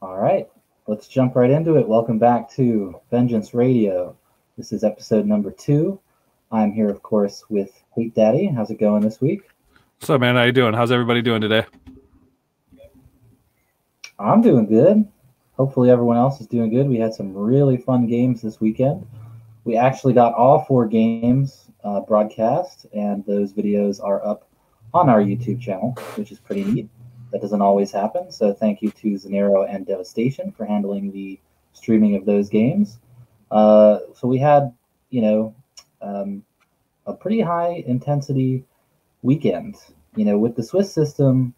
All right, let's jump right into it. Welcome back to Vengeance Radio. This is episode number 2. I'm here, of course, with HateDaddy. How's it going this week? What's up, man? How you doing? How's everybody doing today? I'm doing good. Hopefully, everyone else is doing good. We had some really fun games this weekend. We actually got all 4 games broadcast, and those videos are up on our YouTube channel, which is pretty neat. That doesn't always happen, so thank you to Zanero and Devastation for handling the streaming of those games. So we had, you know, um, a pretty high intensity weekend. With the Swiss system,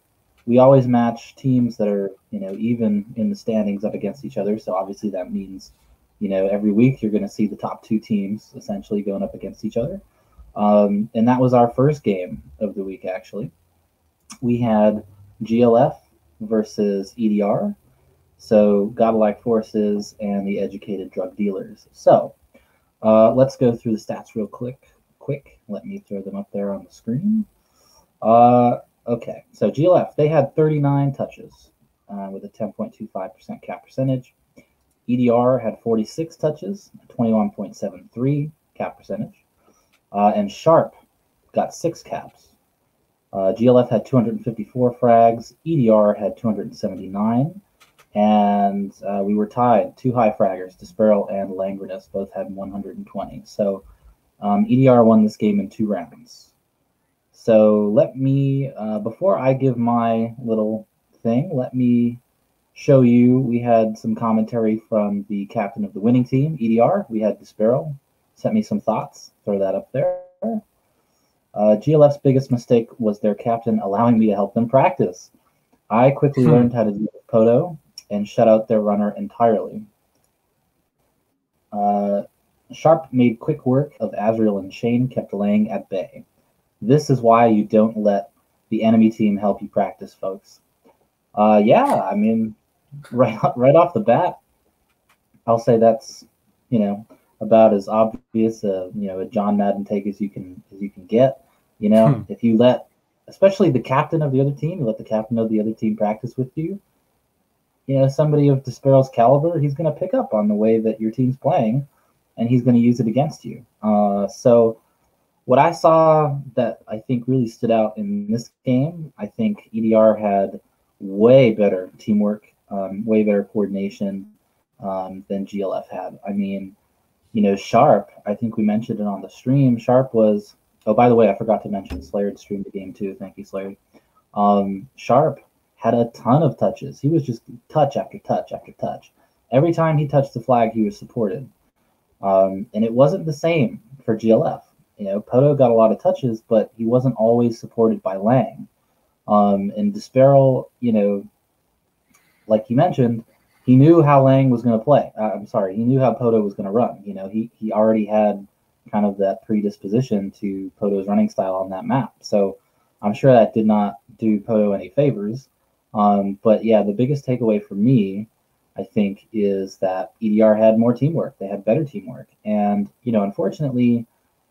we always match teams that are, even in the standings up against each other. So obviously that means, every week you're going to see the top 2 teams essentially going up against each other. And that was our first game of the week, actually. We had GLF versus EDR, so Godlike Forces and the Educated Drug Dealers. So let's go through the stats real quick. Let me throw them up there on the screen. Okay, so GLF, they had 39 touches with a 10.25% cap percentage. EDR had 46 touches, 21.73 cap percentage. And Sharp got 6 caps. GLF had 254 frags, EDR had 279, and we were tied. 2 high fraggers, Disparal and Langrenus, both had 120. So EDR won this game in 2 rounds. So let me, before I give my little thing, let me show you, we had some commentary from the captain of the winning team, EDR. We had Disparal, sent me some thoughts, throw that up there. GLF's biggest mistake was their captain allowing me to help them practice. I quickly learned how to do Poto and shut out their runner entirely. Sharp made quick work of Azrael and Shane, kept laying at bay. This is why you don't let the enemy team help you practice, folks. Yeah, I mean, right off the bat, I'll say that's, about as obvious a John Madden take as you can get. If you let, especially the captain of the other team, you let the captain of the other team practice with you. Somebody of Disparal's caliber, he's going to pick up on the way that your team's playing, and he's going to use it against you. So what I saw that I think really stood out in this game, I think EDR had way better teamwork, way better coordination than GLF had. I mean, Sharp, I think we mentioned it on the stream. Sharp was, oh, by the way, I forgot to mention Slayer streamed the game too. Thank you, Slayer. Sharp had a ton of touches. He was just touch after touch after touch. Every time he touched the flag, he was supported. And it wasn't the same for GLF. Poto got a lot of touches, but he wasn't always supported by Lang. And Disparal, like you mentioned, he knew how Lang was going to play. He knew how Poto was going to run. He already had kind of that predisposition to Poto's running style on that map. So I'm sure that did not do Poto any favors. But yeah, the biggest takeaway for me, I think, is that EDR had more teamwork. They had better teamwork. And, unfortunately,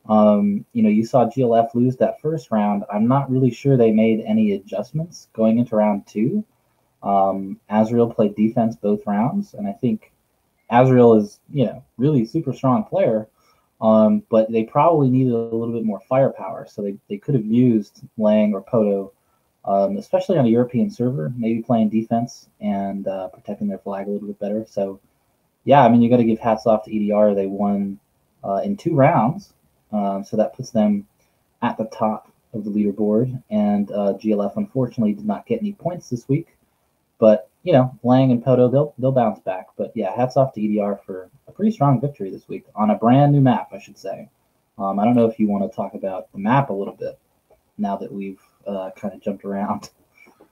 you saw GLF lose that first round. I'm not really sure they made any adjustments going into round 2. Azrael played defense both rounds, and I think Azrael is, really super strong player, but they probably needed a little bit more firepower, so they could have used Lang or Poto, especially on a European server, maybe playing defense and protecting their flag a little bit better. So, yeah, I mean, you got to give hats off to EDR. They won in 2 rounds, so that puts them at the top of the leaderboard, and GLF unfortunately did not get any points this week. But, Lang and Poto, they'll bounce back. But, yeah, hats off to EDR for a pretty strong victory this week on a brand new map, I should say. I don't know if you want to talk about the map a little bit now that we've kind of jumped around.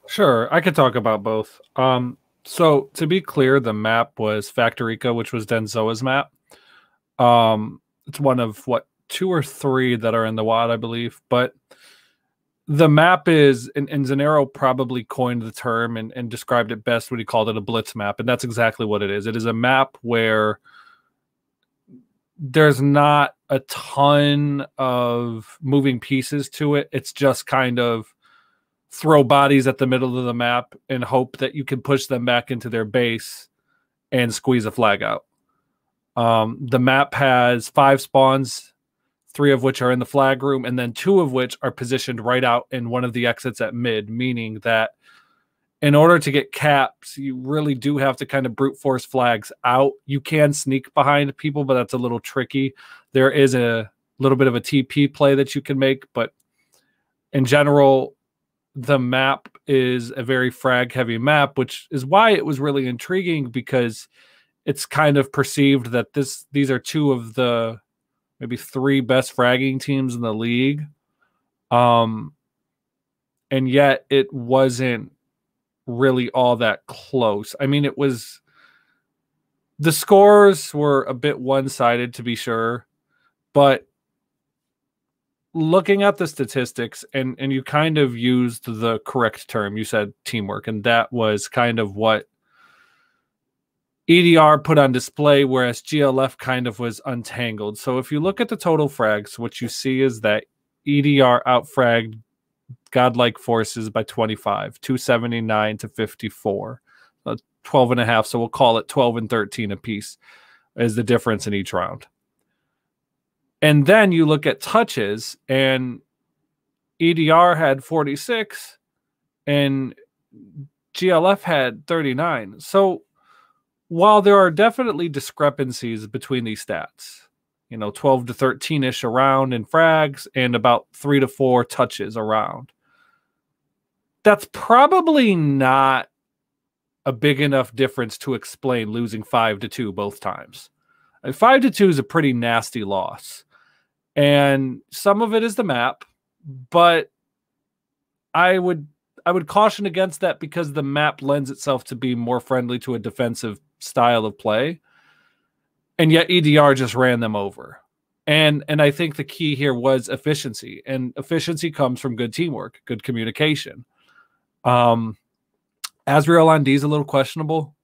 Sure, I could talk about both. So, to be clear, the map was Factorica, which was Denzoa's map. It's one of, 2 or 3 that are in the WOD, I believe. But the map is, and Zanero probably coined the term and described it best when he called it a blitz map, and that's exactly what it is. It is a map where there's not a ton of moving pieces to it. It's just kind of throw bodies at the middle of the map and hope that you can push them back into their base and squeeze a flag out. The map has 5 spawns, 3 of which are in the flag room, and then 2 of which are positioned right out in one of the exits at mid, meaning that in order to get caps, you really do have to kind of brute force flags out. You can sneak behind people, but that's a little tricky. There is a little bit of a TP play that you can make, but in general, the map is a very frag-heavy map, which is why it was really intriguing, because it's kind of perceived that these are 2 of the maybe 3 best fragging teams in the league. And yet it wasn't really all that close. I mean, the scores were a bit one-sided, to be sure, but looking at the statistics, and you kind of used the correct term. You said teamwork, and that was kind of what EDR put on display, whereas GLF kind of was untangled. So if you look at the total frags, what you see is that EDR outfragged Godlike Forces by 25, 279 to 54, 12 and a half. So we'll call it 12 and 13 apiece is the difference in each round. And then you look at touches, and EDR had 46 and GLF had 39. So while there are definitely discrepancies between these stats, 12 to 13-ish around in frags and about 3 to 4 touches around, that's probably not a big enough difference to explain losing 5-2 both times. 5-2 is a pretty nasty loss. And some of it is the map, but I would caution against that, because the map lends itself to be more friendly to a defensive style of play. And yet EDR just ran them over. And I think the key here was efficiency. And efficiency comes from good teamwork, good communication. Azrael on D is a little questionable.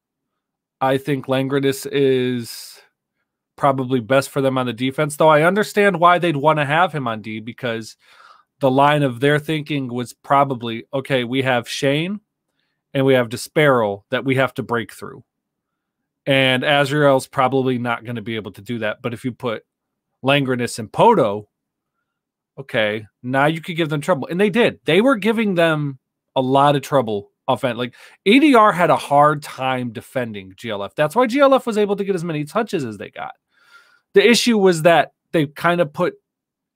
I think Langrenus is probably best for them on the defense, though I understand why they'd want to have him on D, because the line of their thinking was probably, okay, we have Shane and we have Desparrow that we have to break through. And Azrael's probably not going to be able to do that. But if you put Langrenus and Poto, okay, now you could give them trouble. And they did. They were giving them a lot of trouble offense. Like, ADR had a hard time defending GLF. That's why GLF was able to get as many touches as they got. The issue was that they kind of put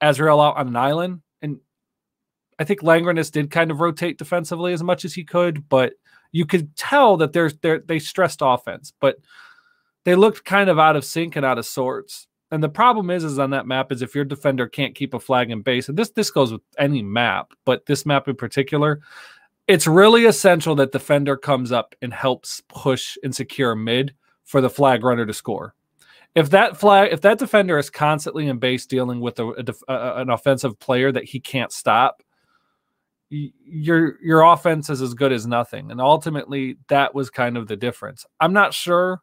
Azrael out on an island. And I think Langrenus did kind of rotate defensively as much as he could, but you could tell that they stressed offense, but they looked kind of out of sync and out of sorts. And the problem is on that map is if your defender can't keep a flag in base, and this goes with any map, but this map in particular, it's really essential that defender comes up and helps push and secure mid for the flag runner to score. If that defender is constantly in base dealing with an offensive player that he can't stop, your offense is as good as nothing. And ultimately, that was kind of the difference. I'm not sure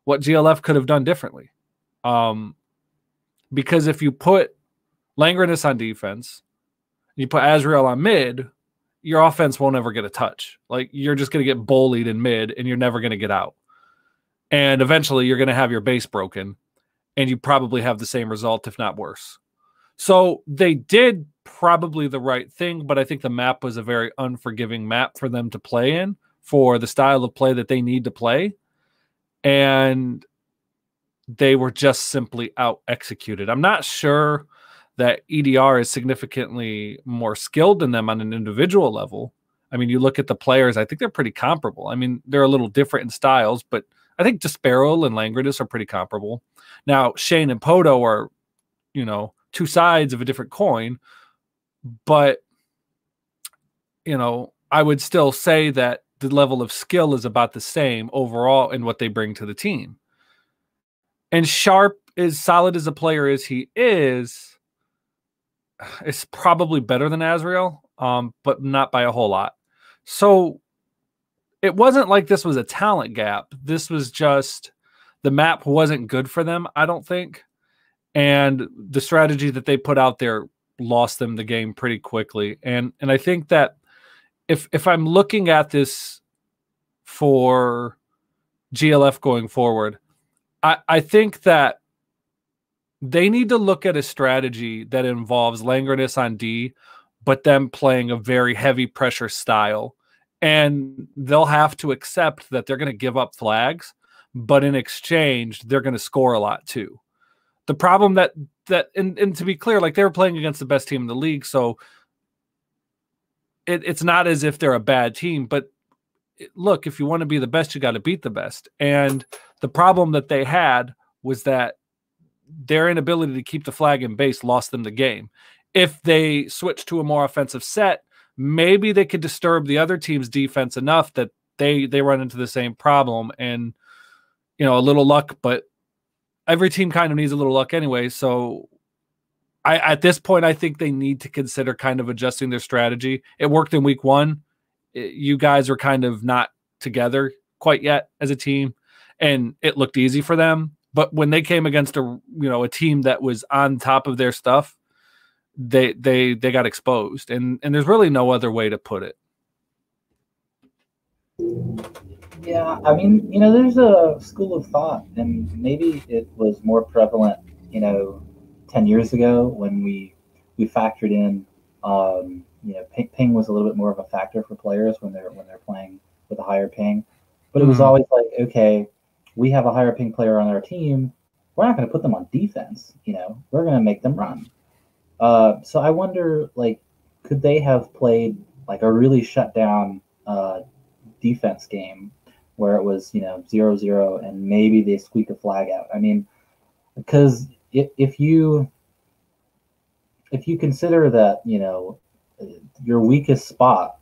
what GLF could have done differently. Because if you put Langrenus on defense, you put Azrael on mid, your offense won't ever get a touch. Like, you're just going to get bullied in mid, and you're never going to get out. And eventually, you're going to have your base broken, and you probably have the same result, if not worse. So they did probably the right thing, but I think the map was a very unforgiving map for them to play in for the style of play that they need to play. And they were just simply out-executed. I'm not sure that EDR is significantly more skilled than them on an individual level. I mean, you look at the players, I think they're pretty comparable. I mean, they're a little different in styles, but I think Desparrow and Langrenus are pretty comparable. Now, Shane and Poto are, two sides of a different coin, but, I would still say that the level of skill is about the same overall in what they bring to the team. And Sharp, as solid as a player as he is probably better than Azrael, but not by a whole lot. So it wasn't like this was a talent gap. This was just the map wasn't good for them, I don't think. And the strategy that they put out there lost them the game pretty quickly. And I think that if I'm looking at this for GLF going forward, I think that they need to look at a strategy that involves Langrenus on D, but them playing a very heavy pressure style. And they'll have to accept that they're going to give up flags, but in exchange, they're going to score a lot too. The problem and to be clear, like, they were playing against the best team in the league, so it's not as if they're a bad team, but look, if you want to be the best, you got to beat the best. And the problem that they had was that their inability to keep the flag in base lost them the game. If they switched to a more offensive set, maybe they could disturb the other team's defense enough that they run into the same problem. And, a little luck, but every team kind of needs a little luck anyway. So at this point, I think they need to consider kind of adjusting their strategy. It worked in week 1. You guys are kind of not together quite yet as a team, and it looked easy for them. But when they came against a team that was on top of their stuff, they got exposed, and there's really no other way to put it. Yeah, I mean, there's a school of thought, and maybe it was more prevalent, 10 years ago when we factored in, ping was a little bit more of a factor for players when they're playing with a higher ping, but it was always like, okay, we have a higher ping player on our team, we're not going to put them on defense, we're going to make them run. So I wonder, like, could they have played like a really shut down defense game where it was 0-0 and maybe they squeak a flag out? I mean, because if you consider that your weakest spot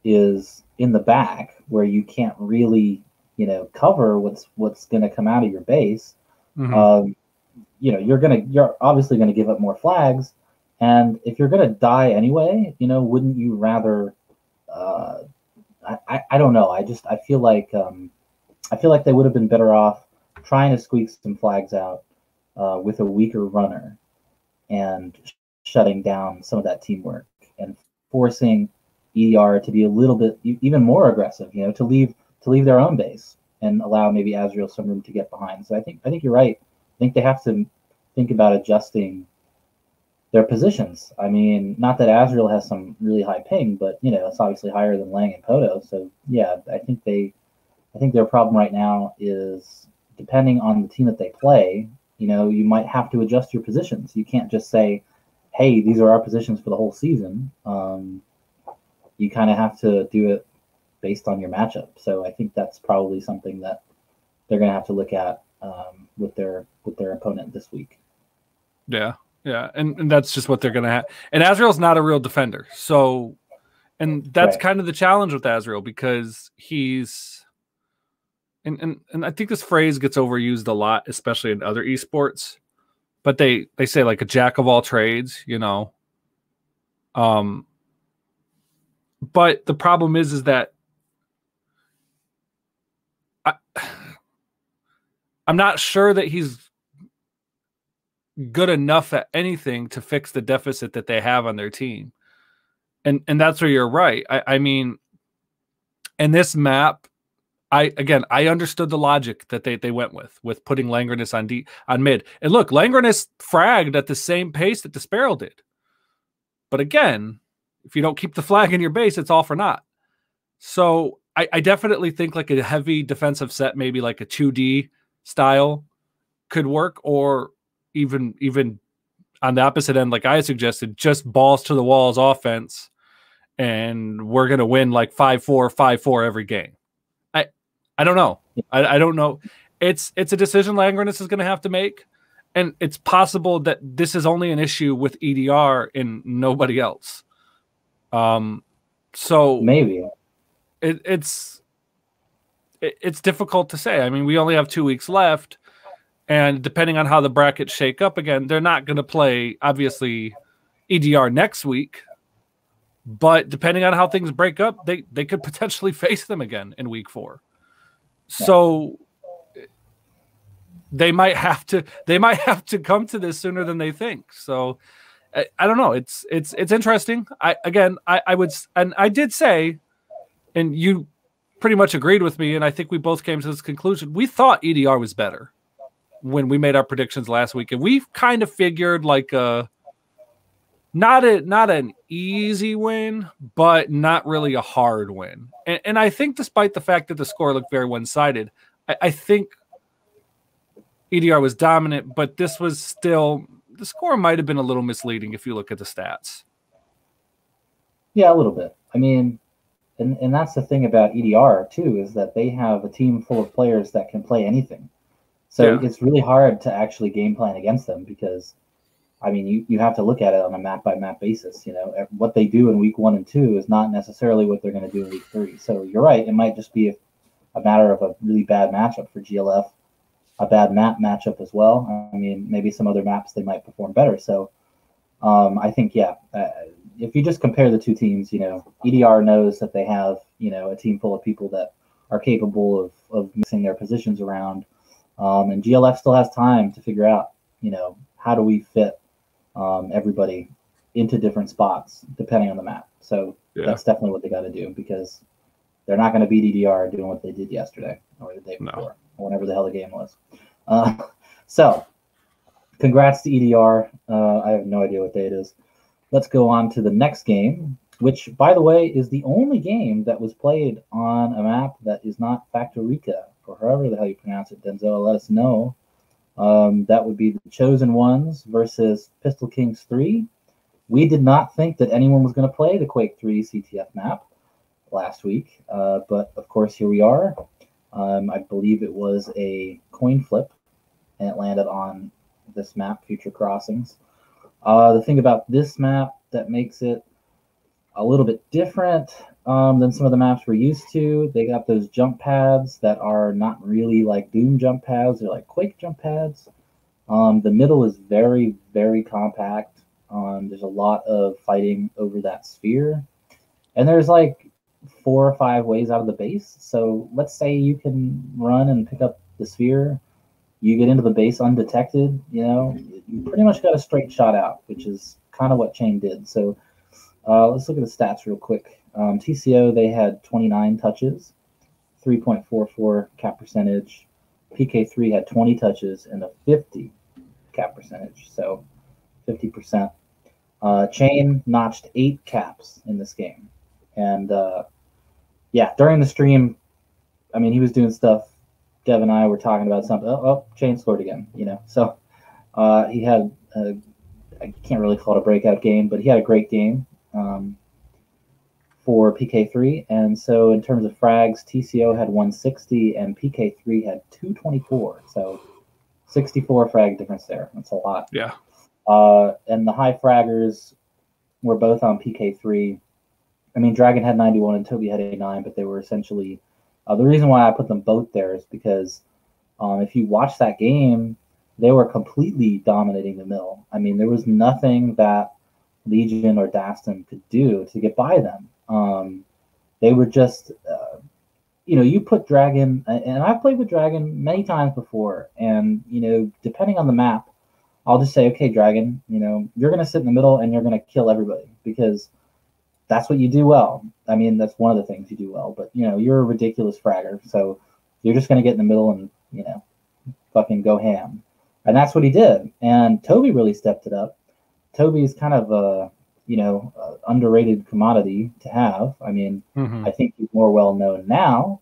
is in the back where you can't really cover what's going to come out of your base, you're obviously going to give up more flags, and if you're going to die anyway, wouldn't you rather? I don't know. I feel like they would have been better off trying to squeak some flags out with a weaker runner and shutting down some of that teamwork and forcing EDR to be a little bit even more aggressive, to leave their own base and allow maybe Azrael some room to get behind. So I think you're right. I think they have to think about adjusting their positions. I mean, not that Azrael has some really high ping, but it's obviously higher than Lang and Poto. So yeah, I think their problem right now is, depending on the team that they play, you might have to adjust your positions. You can't just say, hey, these are our positions for the whole season. You kind of have to do it based on your matchup. So I think that's probably something that they're going to have to look at with their opponent this week. Yeah, and that's just what they're going to have. And Azrael's not a real defender, so, and that's right. Kind of the challenge with Azrael, because he's, and I think this phrase gets overused a lot, especially in other esports. But they say, like, a jack of all trades, But the problem is that I'm not sure that he's good enough at anything to fix the deficit that they have on their team. And that's where you're right. I mean, in this map, I understood the logic that they went with putting Langrenus on mid. And look, Langrenus fragged at the same pace that Desperal did. But again, if you don't keep the flag in your base, it's all for naught. So I definitely think like a heavy defensive set, maybe like a 2D style, could work, or even on the opposite end, like I suggested, just balls to the walls offense, and we're gonna win like 5-4, 5-4 every game. I don't know. I don't know. It's a decision Langrenus is gonna have to make, and it's possible that this is only an issue with EDR and nobody else. So maybe it's difficult to say. I mean, we only have 2 weeks left. And depending on how the brackets shake up again, they're not going to play, obviously, EDR next week. But depending on how things break up, they could potentially face them again in week 4. So they might have to come to this sooner than they think. So I don't know. It's interesting. I did say, and you pretty much agreed with me, and I think we both came to this conclusion. We thought EDR was better when we made our predictions last week, and we kind of figured like not an easy win, but not really a hard win. And I think despite the fact that the score looked very one-sided, I think EDR was dominant, but this was still, the score might have been a little misleading if you look at the stats. Yeah, a little bit. I mean, and that's the thing about EDR too, is that they have a team full of players that can play anything. So it's really hard to actually game plan against them because, I mean, you have to look at it on a map by map basis. You know, what they do in week 1 and 2 is not necessarily what they're going to do in week 3. So you're right; it might just be a matter of a really bad matchup for GLF, a bad map matchup as well. I mean, maybe some other maps they might perform better. So I think if you just compare the two teams, you know, EDR knows that they have, you know, a team full of people that are capable of mixing their positions around. And GLF still has time to figure out, you know, how do we fit everybody into different spots depending on the map. So that's definitely what they got to do because they're not going to beat EDR doing what they did yesterday or the day before, or whenever the hell the game was. So congrats to EDR. I have no idea what day it is. Let's go on to the next game, which, by the way, is the only game that was played on a map that is not Factorica, or however the hell you pronounce it. Denzel, let us know. That would be the Chosen Ones versus Pistol Kings 3. We did not think that anyone was going to play the Quake 3 CTF map last week, but of course here we are. I believe it was a coin flip, and it landed on this map, Future Crossings. The thing about this map that makes it a little bit different than some of the maps we're used to, they got those jump pads that are not really like Doom jump pads, they're like Quake jump pads. The middle is very, very compact. There's a lot of fighting over that sphere. And there's like 4 or 5 ways out of the base. So let's say you can run and pick up the sphere. You get into the base undetected, you know, you pretty much got a straight shot out, which is kind of what Chain did. So let's look at the stats real quick. TCO, they had 29 touches, 3.44 cap percentage. PK3 had 20 touches and a 50 cap percentage, so 50%. Chain notched 8 caps in this game. And during the stream, I mean, he was doing stuff. Dev and I were talking about something. Chain scored again, you know. So he had, I can't really call it a breakout game, but he had a great game for PK3. And so in terms of frags, TCO had 160 and PK3 had 224. So 64 frag difference there. That's a lot. Yeah. And the high fraggers were both on PK3. I mean, Dragon had 91 and Toby had 89, but they were essentially... the reason why I put them both there is because if you watch that game, they were completely dominating the middle. I mean, there was nothing that Legion or Daston could do to get by them. They were just, you know, you put Dragon, and I've played with Dragon many times before, and, you know, depending on the map, I'll just say, okay, Dragon, you know, you're going to sit in the middle and you're going to kill everybody because that's what you do well. I mean, that's one of the things you do well, but, you know, you're a ridiculous fragger, so you're just going to get in the middle and, you know, fucking go ham. And that's what he did. And Toby really stepped it up. Toby's kind of a, you know, underrated commodity to have. I mean, I think he's more well-known now,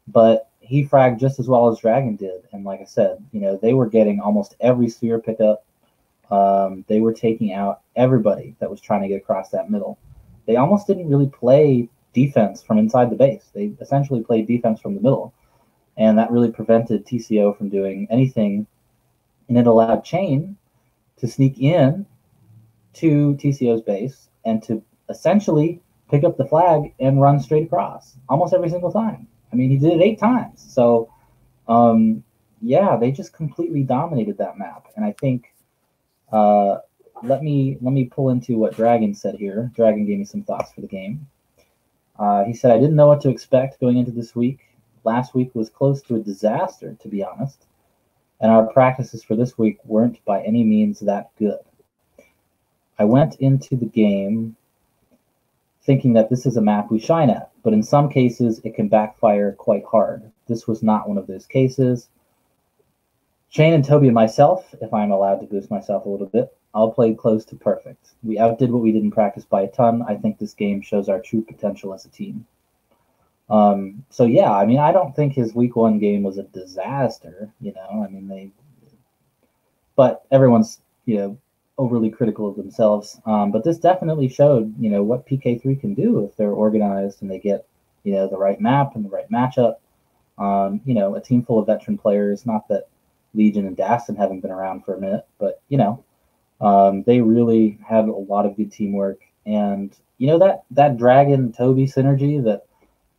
but he fragged just as well as Dragon did. And like I said, you know, they were getting almost every sphere pickup. They were taking out everybody that was trying to get across that middle. They almost didn't really play defense from inside the base. They essentially played defense from the middle. And that really prevented TCO from doing anything. And it allowed Chain to sneak in to TCO's base and to essentially pick up the flag and run straight across almost every single time. I mean, he did it 8 times. So, they just completely dominated that map. And I think... let me pull into what Dragon said here. Dragon gave me some thoughts for the game. He said, I didn't know what to expect going into this week. Last week was close to a disaster, to be honest. And our practices for this week weren't by any means that good. I went into the game thinking that this is a map we shine at, but in some cases it can backfire quite hard. This was not one of those cases. Shane and Toby and myself, if I'm allowed to boost myself a little bit, all played close to perfect. We outdid what we did in practice by a ton. I think this game shows our true potential as a team. So yeah, I mean, I don't think his week 1 game was a disaster. I mean, but everyone's overly critical of themselves. But this definitely showed what PK3 can do if they're organized and they get the right map and the right matchup. A team full of veteran players. Not that Legion and Dastin haven't been around for a minute, but they really had a lot of good teamwork. And that Dragon Toby synergy that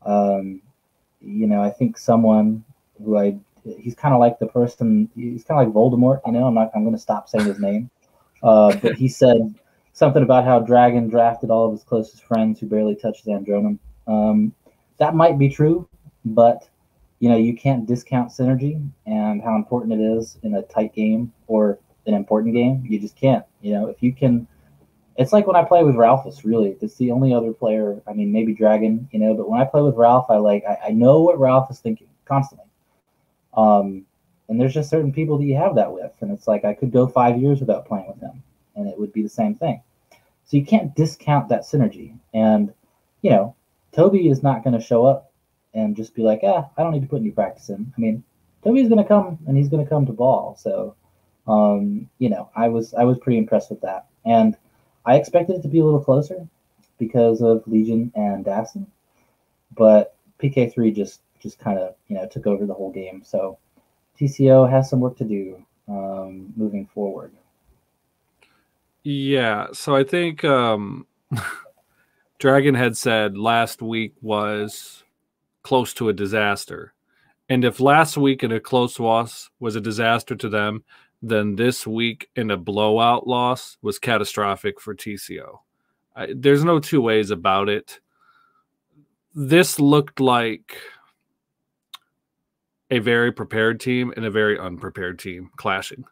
I think someone who he's kind of like the person, he's kind of like Voldemort, I'm going to stop saying his name. But he said something about how Dragon drafted all of his closest friends who barely touched Zandronum. That might be true, but you can't discount synergy and how important it is in a tight game or an important game. You just can't. If you can, it's like when I play with Ralphus. Really, it's the only other player. I mean, maybe Dragon. But when I play with Ralph, I know what Ralph is thinking constantly. And there's just certain people that you have that with, and it's like I could go 5 years without playing with him, and it would be the same thing. So you can't discount that synergy. And Toby is not going to show up and just be like, I don't need to put any practice in. I mean, Toby's going to come, and he's going to come to ball. So, I was pretty impressed with that, and I expected it to be a little closer because of Legion and Dastin, but PK3 just kind of took over the whole game. So TCO has some work to do moving forward. Yeah, so I think Dragon had said last week was close to a disaster. And if last week in a close loss was a disaster to them, then this week in a blowout loss was catastrophic for TCO. There's no two ways about it. This looked like a very prepared team and a very unprepared team clashing.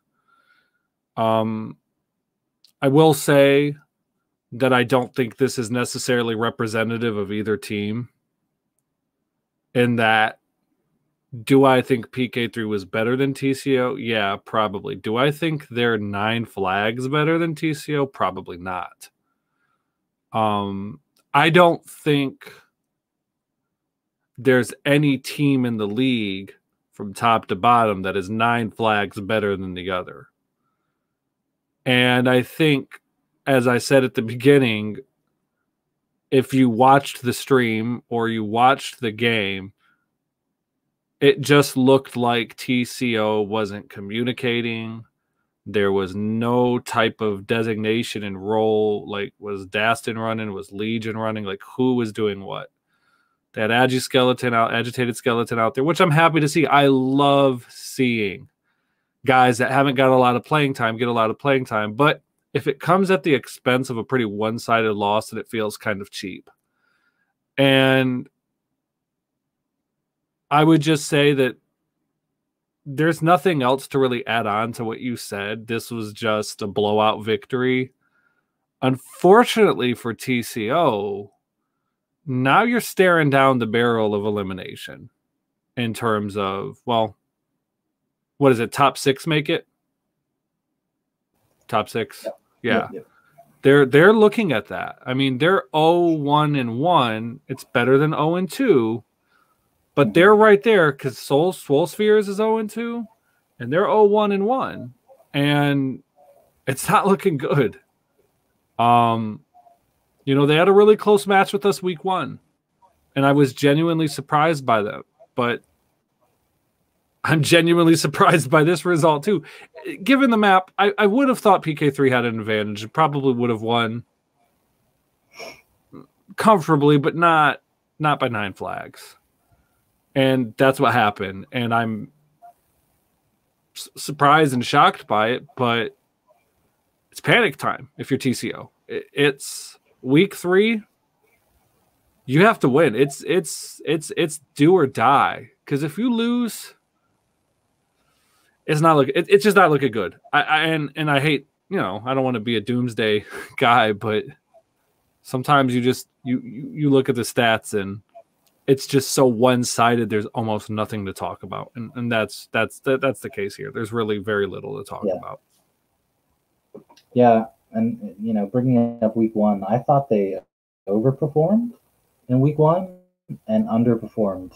I will say that I don't think this is necessarily representative of either team, in that, do I think PK3 was better than TCO? Yeah, probably. Do I think they're 9 flags better than TCO? Probably not. I don't think there's any team in the league from top to bottom that is 9 flags better than the other. And I think, as I said at the beginning, if you watched the stream or you watched the game, it just looked like TCO wasn't communicating. There was no type of designation and role. Like, was Dastin running? Was Legion running? Like, who was doing what? That agitated skeleton out there, which I'm happy to see. I love seeing guys that haven't got a lot of playing time get a lot of playing time. But if it comes at the expense of a pretty one-sided loss, then it feels kind of cheap. And I would just say that there's nothing else to really add on to what you said. This was just a blowout victory. Unfortunately for TCO, now you're staring down the barrel of elimination in terms of, well, what is it? Top 6 make it? Top 6? Yeah. Yep. They're looking at that. I mean, they're 0-1-1. It's better than 0-2. But they're right there because Swole Spheres is 0-2, and they're 0-1-1, and it's not looking good. They had a really close match with us week 1, and I was genuinely surprised by that. But I'm genuinely surprised by this result too. Given the map, I would have thought PK3 had an advantage. It probably would have won comfortably, but not by 9 flags. And that's what happened. And I'm surprised and shocked by it, but it's panic time if you're TCO. It's week 3. You have to win. It's do or die. Because if you lose, it's just not looking good. I hate you know, I don't want to be a doomsday guy, but sometimes you look at the stats and it's just so one-sided. There's almost nothing to talk about, and that's the case here. There's really very little to talk about. Yeah, and you know, bringing up week 1, I thought they overperformed in week 1 and underperformed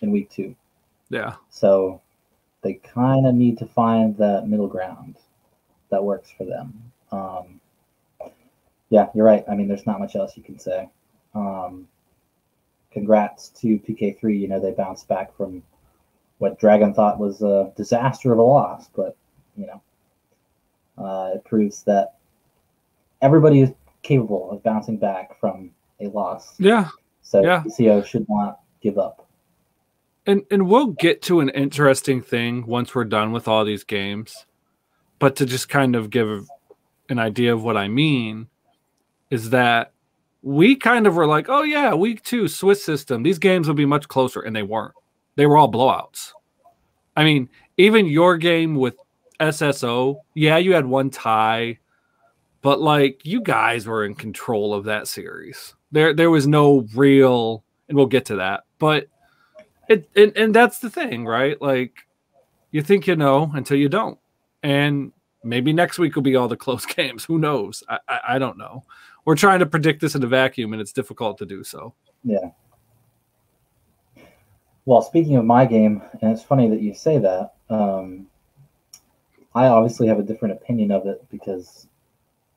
in week 2. Yeah. So they kind of need to find that middle ground that works for them. Yeah, you're right. I mean, there's not much else you can say. Congrats to PK3. You know, they bounced back from what Dragon thought was a disaster of a loss, but you know, it proves that everybody is capable of bouncing back from a loss. Yeah. So PCO should not give up. And we'll get to an interesting thing once we're done with all these games. But to just kind of give an idea of what I mean is that we kind of were like, oh yeah, week 2, Swiss system. These games will be much closer, and they weren't. They were all blowouts. I mean, even your game with SSO, yeah, you had one tie, but like you guys were in control of that series. There was no real, and we'll get to that, but and that's the thing, right? Like you think you know until you don't, and maybe next week will be all the close games. Who knows? I don't know. We're trying to predict this in a vacuum, and it's difficult to do so. Yeah. Well, speaking of my game, and it's funny that you say that, I obviously have a different opinion of it because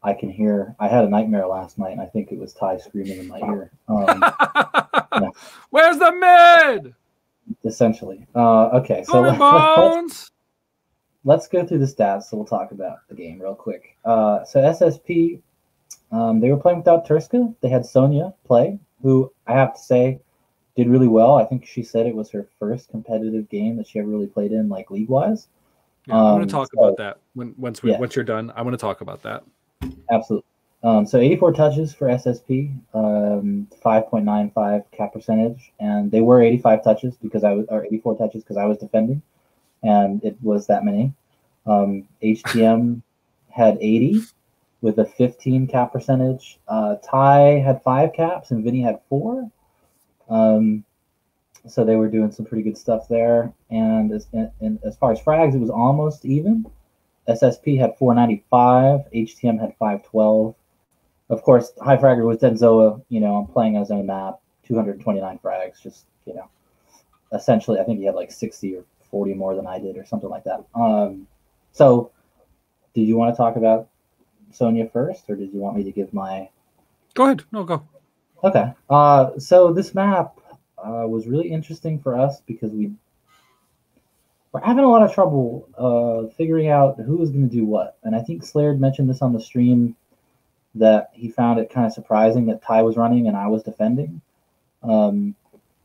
I can hear. I had a nightmare last night, and I think it was Ty screaming in my ear. Yeah. Where's the mid? Essentially. Okay, so let's go through the stats. So we'll talk about the game real quick. So SSP, they were playing without Turska. They had Sonia play, who I have to say did really well. I think she said it was her first competitive game that she ever really played in, like league-wise. Yeah, I'm going to talk about that once you're done. I want to talk about that. Absolutely. So 84 touches for SSP, 5.95 cap percentage, and they were 85 touches because I was, or 84 touches because I was defending, and it was that many. HTM had 80 with a 15 cap percentage. Ty had 5 caps and Vinny had 4. So they were doing some pretty good stuff there. And as far as frags, it was almost even. SSP had 495, HTM had 512. Of course, high fragger was Denzoa, you know, playing on his own map, 229 frags, just, you know, essentially, I think he had like 60 or 40 more than I did or something like that. So did you want to talk about Sonia first, or did you want me to give my... Go ahead. No, go. Okay. So this map was really interesting for us because we're having a lot of trouble figuring out who was going to do what. And I think Slared mentioned this on the stream, that he found it kind of surprising that Ty was running and I was defending. I'm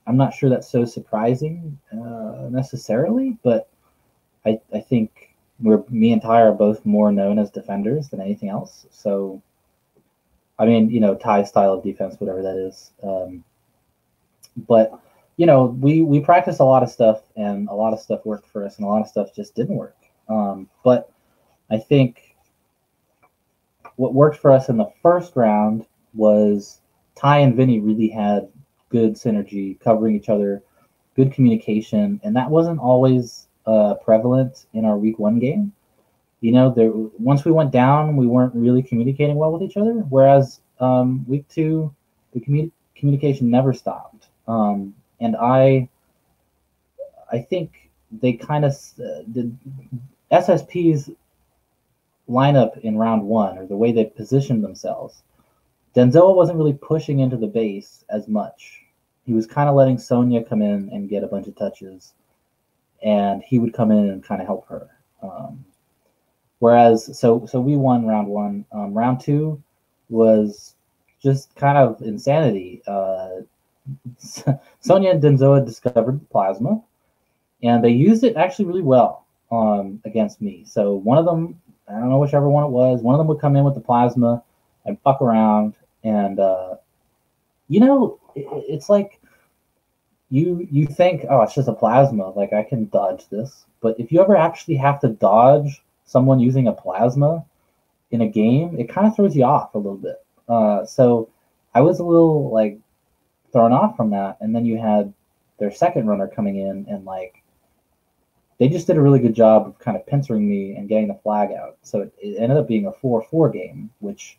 not sure that's so surprising necessarily, but I think me and Ty are both more known as defenders than anything else. So, I mean, you know, Ty's style of defense, whatever that is. But, you know, we practiced a lot of stuff, and a lot of stuff worked for us, and a lot of stuff just didn't work. But I think what worked for us in the first round was Ty and Vinny really had good synergy, covering each other, good communication, and that wasn't always prevalent in our week 1 game. You know, once we went down, we weren't really communicating well with each other, whereas week 2, the communication never stopped. And I think they kind of did SSP's lineup in round 1, or the way they positioned themselves. Denzoa wasn't really pushing into the base as much. He was kind of letting Sonia come in and get a bunch of touches, and he would come in and kind of help her. Whereas, so we won round 1. Round 2 was just kind of insanity. Sonia and Denzoa discovered the plasma, and they used it actually really well against me. So one of them, I don't know whichever one it was, one of them would come in with the plasma and fuck around, and you know, it's like you think, oh, it's just a plasma, like I can dodge this. But if you ever actually have to dodge someone using a plasma, in a game, it kind of throws you off a little bit. So I was a little like thrown off from that. And then you had their second runner coming in, and like they just did a really good job of kind of pincering me and getting the flag out. So it ended up being a 4-4 game, which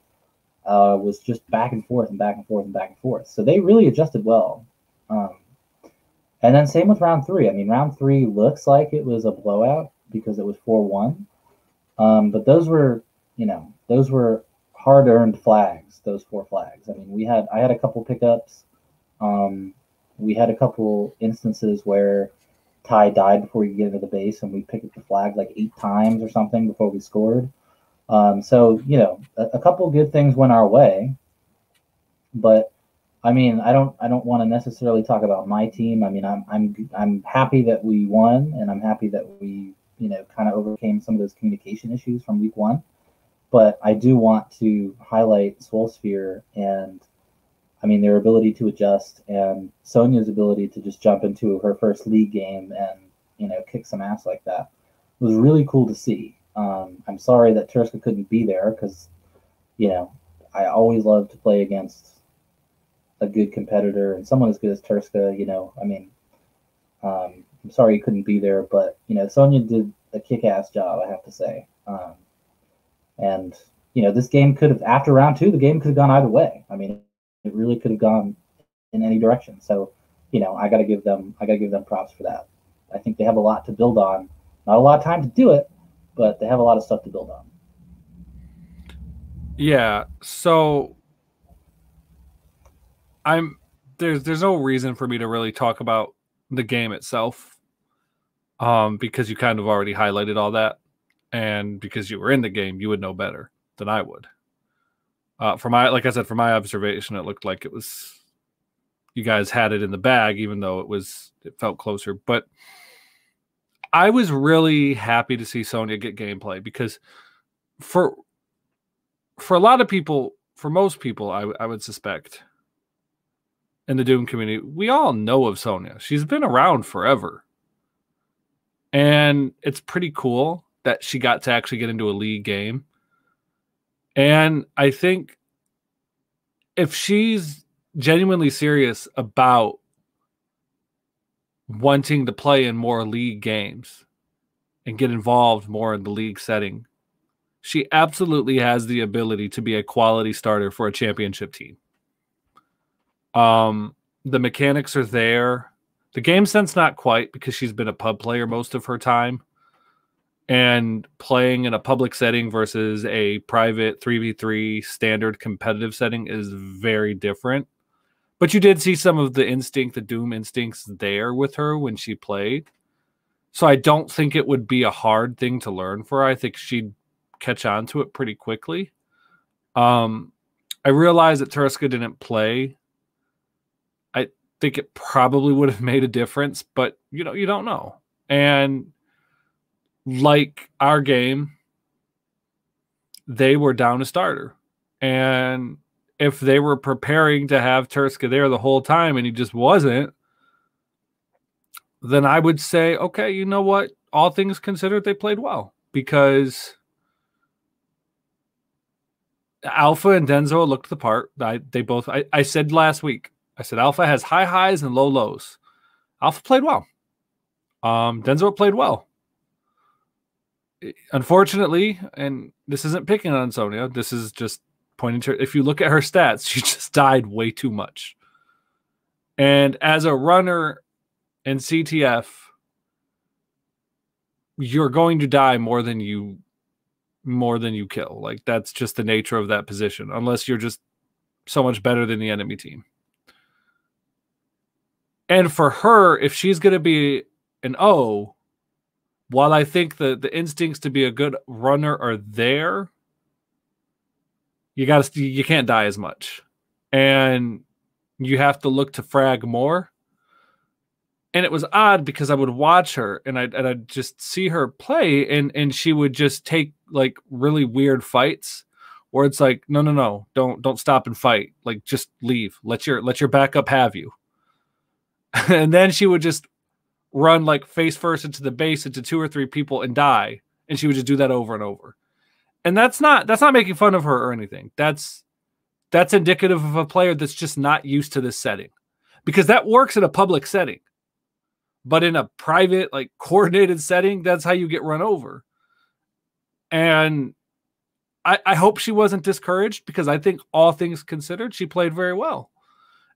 was just back and forth and back and forth and back and forth. So they really adjusted well. And then same with round 3. I mean, round 3 looks like it was a blowout because it was 4-1. But those were, those were hard-earned flags, those 4 flags. I mean, I had a couple pickups. We had a couple instances where Ty died before you get into the base, and we picked up the flag like 8 times or something before we scored. So, a couple good things went our way. But I mean, I don't want to necessarily talk about my team. I mean, I'm happy that we won, and I'm happy that we, kind of overcame some of those communication issues from week 1. But I do want to highlight Swolsphere and, I mean, their ability to adjust, and Sonia's ability to just jump into her first league game and, kick some ass like that. It was really cool to see. I'm sorry that Turska couldn't be there because, I always love to play against a good competitor and someone as good as Turska. I mean, I'm sorry he couldn't be there, but Sonia did a kick-ass job, I have to say. And this game could have, after round 2, the game could have gone either way. I mean, it really could have gone in any direction. So, I got to give them props for that. I think they have a lot to build on. Not a lot of time to do it, but they have a lot of stuff to build on. Yeah. So there's no reason for me to really talk about the game itself, because you kind of already highlighted all that, and because you were in the game, you would know better than I would. Like I said, from my observation, it looked like you guys had it in the bag, even though it felt closer. But I was really happy to see Sonia get gameplay, because for a lot of people, for most people, I would suspect in the Doom community, we all know of Sonia. She's been around forever. And it's pretty cool that she got to actually get into a league game. And I think if she's genuinely serious about wanting to play in more league games and get involved more in the league setting, she absolutely has the ability to be a quality starter for a championship team. The mechanics are there. The game sense, not quite, because she's been a pub player most of her time. And playing in a public setting versus a private 3v3 standard competitive setting is very different. But you did see some of the Doom instincts there with her when she played. So I don't think it would be a hard thing to learn for her. I think she'd catch on to it pretty quickly. I realized that Turska didn't play. I think it probably would have made a difference, but you don't know. And like our game, they were down a starter. And if they were preparing to have Turska there the whole time and he just wasn't, then I would say, okay, you know what? All things considered, they played well, because Alpha and Denzo looked the part. I said last week, I said Alpha has high highs and low lows. Alpha played well. Denzo played well. Unfortunately, and this isn't picking on Sonia, this is just pointing to, if you look at her stats, she just died way too much. And as a runner in CTF, you're going to die more than you kill. Like, that's just the nature of that position, unless you're just so much better than the enemy team. And for her, if she's going to be an O, while I think the instincts to be a good runner are there, you can't die as much, and you have to look to frag more. And it was odd because I would watch her and I'd just see her play, and she would just take like really weird fights where it's like, no, don't stop and fight. Like, just leave. Let your backup have you. And then she would just run like face first into the base into 2 or 3 people and die. And she would just do that over and over. And that's not making fun of her or anything. That's indicative of a player that's just not used to this setting, because that works in a public setting, but in a private, like coordinated setting, that's how you get run over. And I hope she wasn't discouraged, because I think all things considered, she played very well.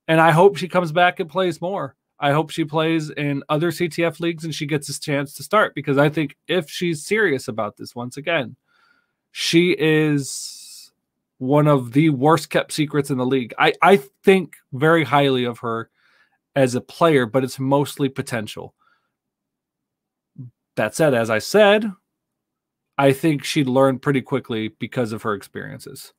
And I hope she comes back and plays more. I hope she plays in other CTF leagues and she gets this chance to start, because I think if she's serious about this, once again, she is one of the worst kept secrets in the league. I think very highly of her as a player, but it's mostly potential. That said, as I said, I think she'd learn pretty quickly because of her experiences.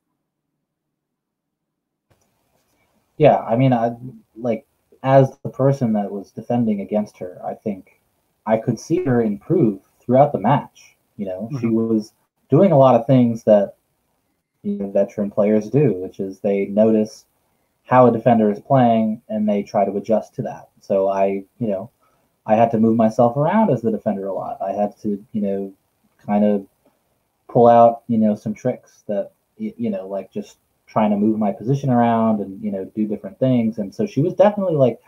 Yeah, I mean, as the person that was defending against her, I think I could see her improve throughout the match. She was doing a lot of things that veteran players do, which is they notice how a defender is playing and they try to adjust to that. So I had to move myself around as the defender a lot. I had to, kind of pull out, some tricks that, like just trying to move my position around and, do different things. And so she was definitely like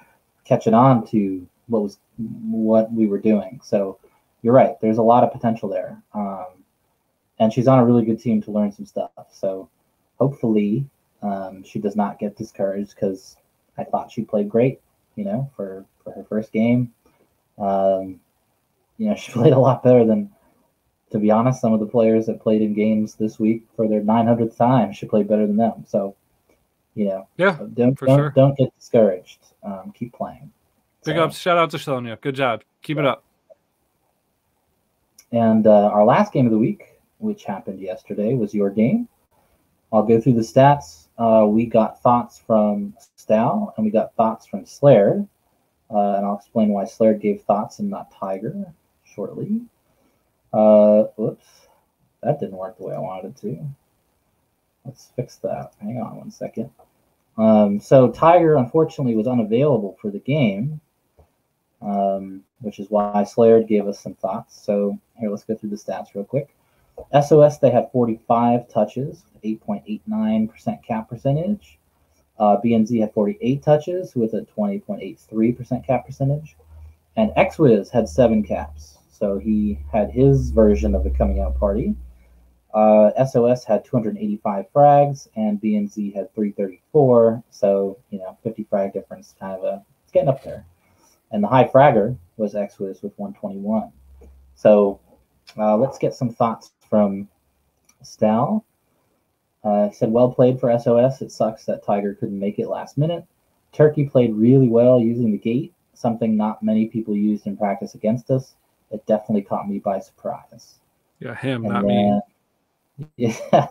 catching on to what we were doing. So you're right. There's a lot of potential there. And she's on a really good team to learn some stuff. So hopefully she does not get discouraged, because I thought she played great, for her first game. She played a lot better than, to be honest, some of the players that played in games this week for their 900th time. She played better than them. So, don't get discouraged. Keep playing. Big ups. Shout out to Sonia. Good job. Keep it up. And our last game of the week, which happened yesterday, was your game. I'll go through the stats. We got thoughts from Stal, and we got thoughts from Slared. And I'll explain why Slared gave thoughts and not Tiger shortly. Whoops. That didn't work the way I wanted it to. Let's fix that. Hang on one second. So Tiger, unfortunately, was unavailable for the game, which is why Slared gave us some thoughts. So here, let's go through the stats real quick. SOS, they had 45 touches, 8.89% cap percentage. BNZ had 48 touches with a 20.83% cap percentage. And XWiz had 7 caps. So he had his version of the coming out party. SOS had 285 frags, and BNZ had 334. So, 50 frag difference, it's getting up there. And the high fragger was XWiz with 121. So let's get some thoughts from Stal. He said, well played for SOS. It sucks that Tiger couldn't make it last minute. Turkey played really well using the gate, something not many people used in practice against us. It definitely caught me by surprise. Yeah, him, and not me. Yeah.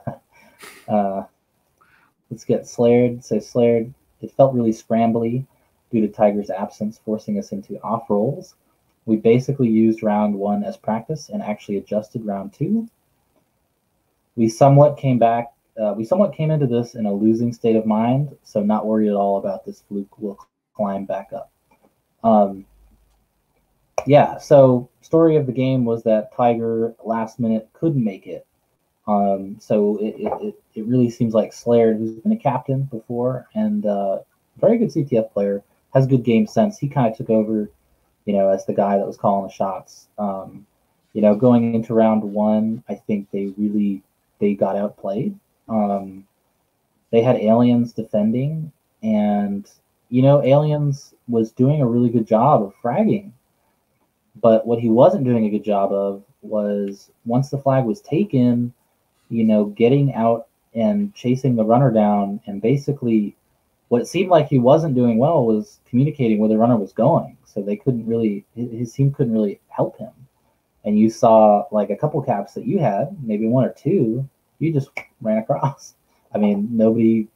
Let's get Slared. So Slared, it felt really scrambly due to Tiger's absence, forcing us into off rolls. We basically used round 1 as practice and actually adjusted round 2. We somewhat came into this in a losing state of mind, so not worried at all about this fluke. We'll climb back up. So story of the game was that Tiger last minute couldn't make it. So it really seems like Slared, who's been a captain before and very good CTF player, has good game sense. He kind of took over, as the guy that was calling the shots. Going into round 1, I think they got outplayed. They had Aliens defending, and Aliens was doing a really good job of fragging. But what he wasn't doing a good job of was, once the flag was taken, getting out and chasing the runner down, and basically what it seemed like he wasn't doing well was communicating where the runner was going. So they couldn't really, his team couldn't really help him. And you saw like a couple caps that you had, maybe 1 or 2, you just ran across. I mean, nobody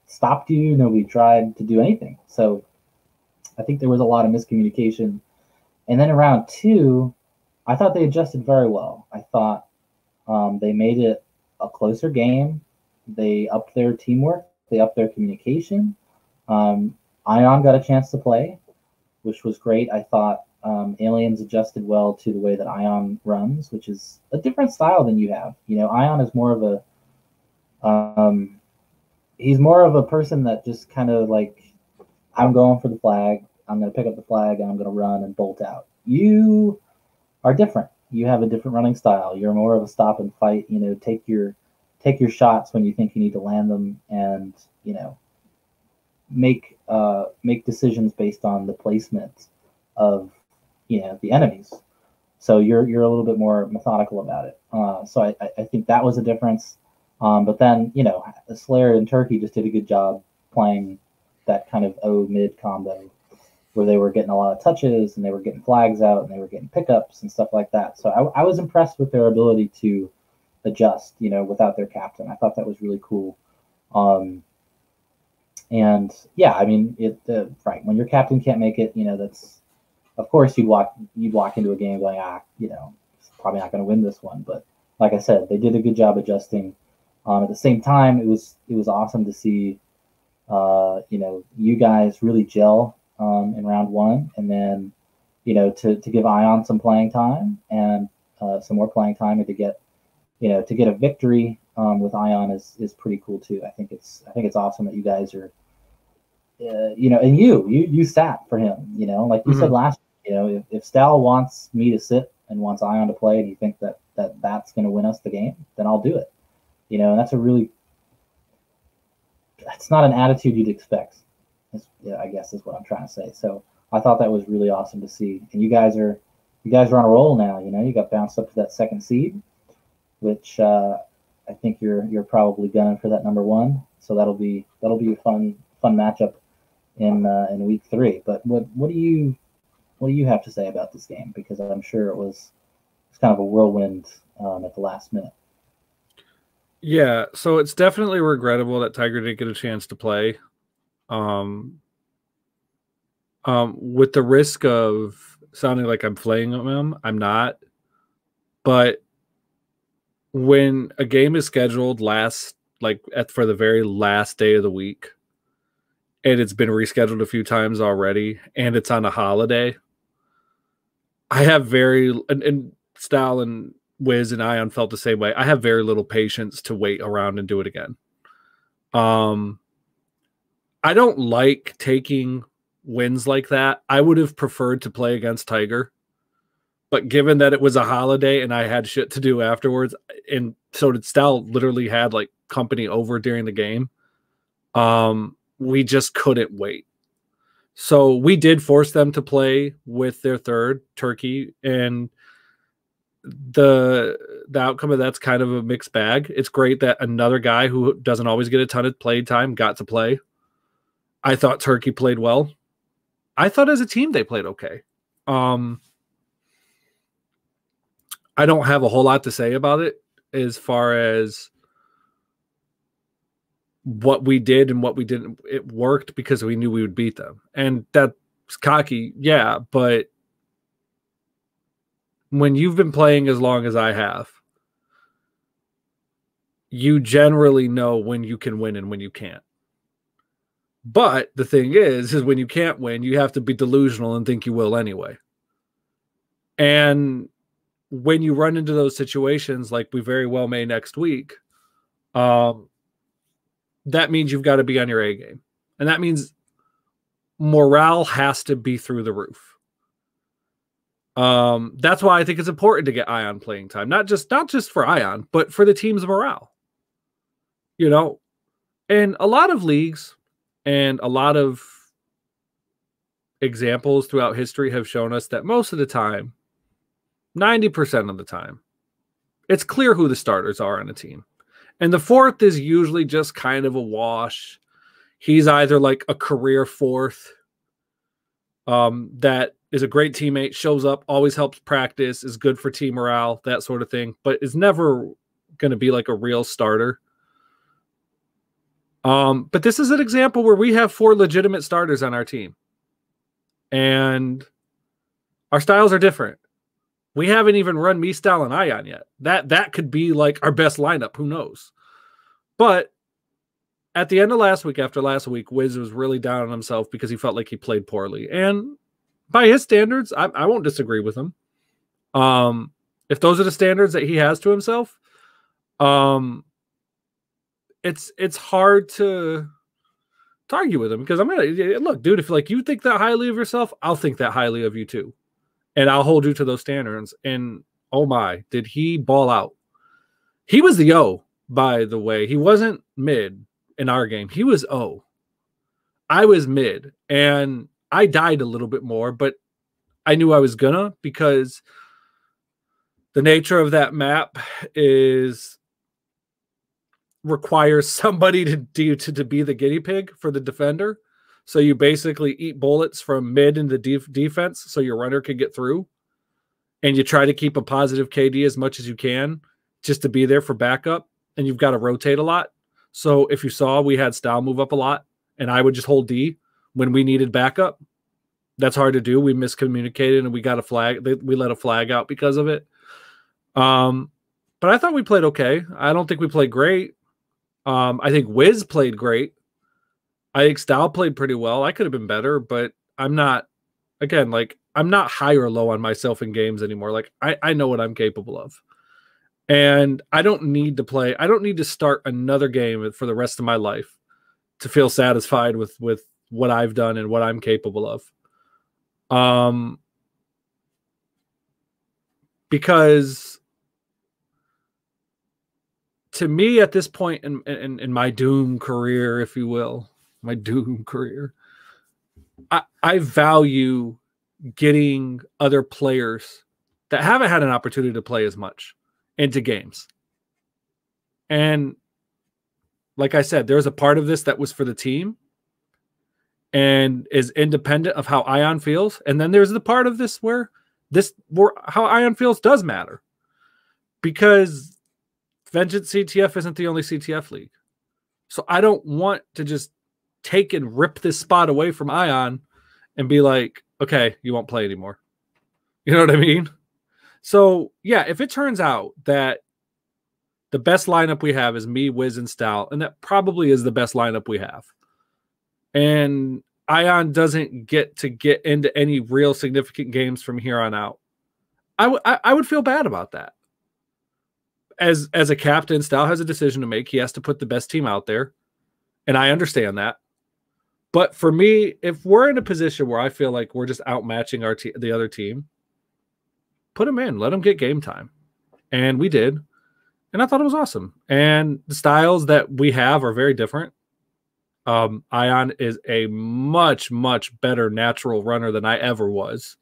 stopped you, nobody tried to do anything. So I think there was a lot of miscommunication. And then in round 2, I thought they adjusted very well. I thought they made it a closer game. They upped their teamwork. They upped their communication. Ion got a chance to play, which was great. I thought Aliens adjusted well to the way that Ion runs, which is a different style than you have. You know, Ion is more of he's more of a person that just kind of like, I'm going for the flag. I'm going to pick up the flag and I'm going to run and bolt out. You are different. You have a different running style. You're more of a stop and fight. You know, take your shots when you think you need to land them, and you know, make decisions based on the placement of, you know, the enemies. So you're a little bit more methodical about it. So I think that was a difference. But then, you know, Slayer and Turkey just did a good job playing that kind of O mid combo where they were getting a lot of touches and they were getting flags out and they were getting pickups and stuff like that. So I was impressed with their ability to adjust, you know, without their captain. I thought that was really cool. And yeah, I mean, right, when your captain can't make it, you know, that's, of course you'd walk into a game going, you know, probably not going to win this one. But like I said, they did a good job adjusting. At the same time, it was awesome to see, you know, you guys really gel in round one, and then, you know, to give Ion some playing time and some more playing time, and to get a victory with Ion is pretty cool too. I think it's awesome that you guys are, you know, and you sat for him, you know, like you said last, you know, if Stal wants me to sit and wants Ion to play, and you think that's going to win us the game, then I'll do it. You know, and that's not an attitude you'd expect. I guess is what I'm trying to say. So I thought that was really awesome to see. And you guys are on a roll now. You know, you got bounced up to that second seed, which I think you're probably gunning for that number one. So that'll be a fun matchup in week 3. But what do you have to say about this game? Because I'm sure it was kind of a whirlwind at the last minute. Yeah, so it's definitely regrettable that Tiger didn't get a chance to play. With the risk of sounding like I'm flaying him, I'm not. But when a game is scheduled for the very last day of the week, and it's been rescheduled a few times already, and it's on a holiday, I have and Stal and Wiz and Ion felt the same way. I have very little patience to wait around and do it again. I don't like taking wins like that. I would have preferred to play against Tiger, but given that it was a holiday and I had shit to do afterwards, and so did Stal, literally had like company over during the game, we just couldn't wait. So we did force them to play with their third, Turkey, and the outcome of that's kind of a mixed bag. It's great that another guy who doesn't always get a ton of play time got to play. I thought Turkey played well. I thought as a team they played okay. I don't have a whole lot to say about it as far as what we did and what we didn't. It worked because we knew we would beat them. And that's cocky, yeah, but when you've been playing as long as I have, you generally know when you can win and when you can't. But the thing is when you can't win, you have to be delusional and think you will anyway. And when you run into those situations like we very well may next week, that means you've got to be on your A game. And that means morale has to be through the roof. That's why I think it's important to get Ion playing time. Not just for Ion, but for the team's morale. You know, and a lot of leagues and a lot of examples throughout history have shown us that most of the time, 90% of the time, it's clear who the starters are on a team. And the fourth is usually just kind of a wash. He's either like a career fourth that is a great teammate, shows up, always helps practice, is good for team morale, that sort of thing, but is never going to be like a real starter. But this is an example where we have 4 legitimate starters on our team. And our styles are different. We haven't even run me, Stal, and Ion yet. That could be like our best lineup. Who knows? But at the end of last week, after last week, Wiz was really down on himself because he felt like he played poorly. And by his standards, I won't disagree with him. If those are the standards that he has to himself, it's hard to argue with him, because I'm gonna look, dude. If like you think that highly of yourself, I'll think that highly of you too, and I'll hold you to those standards. And oh my, did he ball out? He was the O, by the way. He wasn't mid in our game. He was O. I was mid, and I died a little bit more, but I knew I was gonna, because the nature of that map requires somebody to be the guinea pig for the defender. So you basically eat bullets from mid into defense so your runner can get through, and you try to keep a positive KD as much as you can just to be there for backup, and you've got to rotate a lot. So if you saw, we had style move up a lot, and I would just hold D when we needed backup. That's hard to do. We miscommunicated, and we got a flag. We let a flag out because of it. But I thought we played okay. I don't think we played great. I think Wiz played great. I think Style played pretty well. I could have been better, but I'm not, again, like, I'm not high or low on myself in games anymore. Like, I know what I'm capable of. And I don't need to start another game for the rest of my life to feel satisfied with what I've done and what I'm capable of. Because to me, at this point in my doom career, if you will, my doom career, I value getting other players that haven't had an opportunity to play as much into games. And like I said, there's a part of this that was for the team and is independent of how Ion feels. And then there's the part of this where how Ion feels does matter, because Vengeance CTF isn't the only CTF league. So I don't want to just take and rip this spot away from Ion and be like, okay, you won't play anymore. You know what I mean? So yeah, if it turns out that the best lineup we have is me, Wiz, and Stal, and that probably is the best lineup we have, and Ion doesn't get into any real significant games from here on out, I would feel bad about that. As a captain, Stal has a decision to make. He has to put the best team out there, and I understand that. But for me, if we're in a position where I feel like we're just outmatching the other team, put them in, let them get game time. And we did. And I thought it was awesome. And the styles that we have are very different. Ion is a much, much better natural runner than I ever was.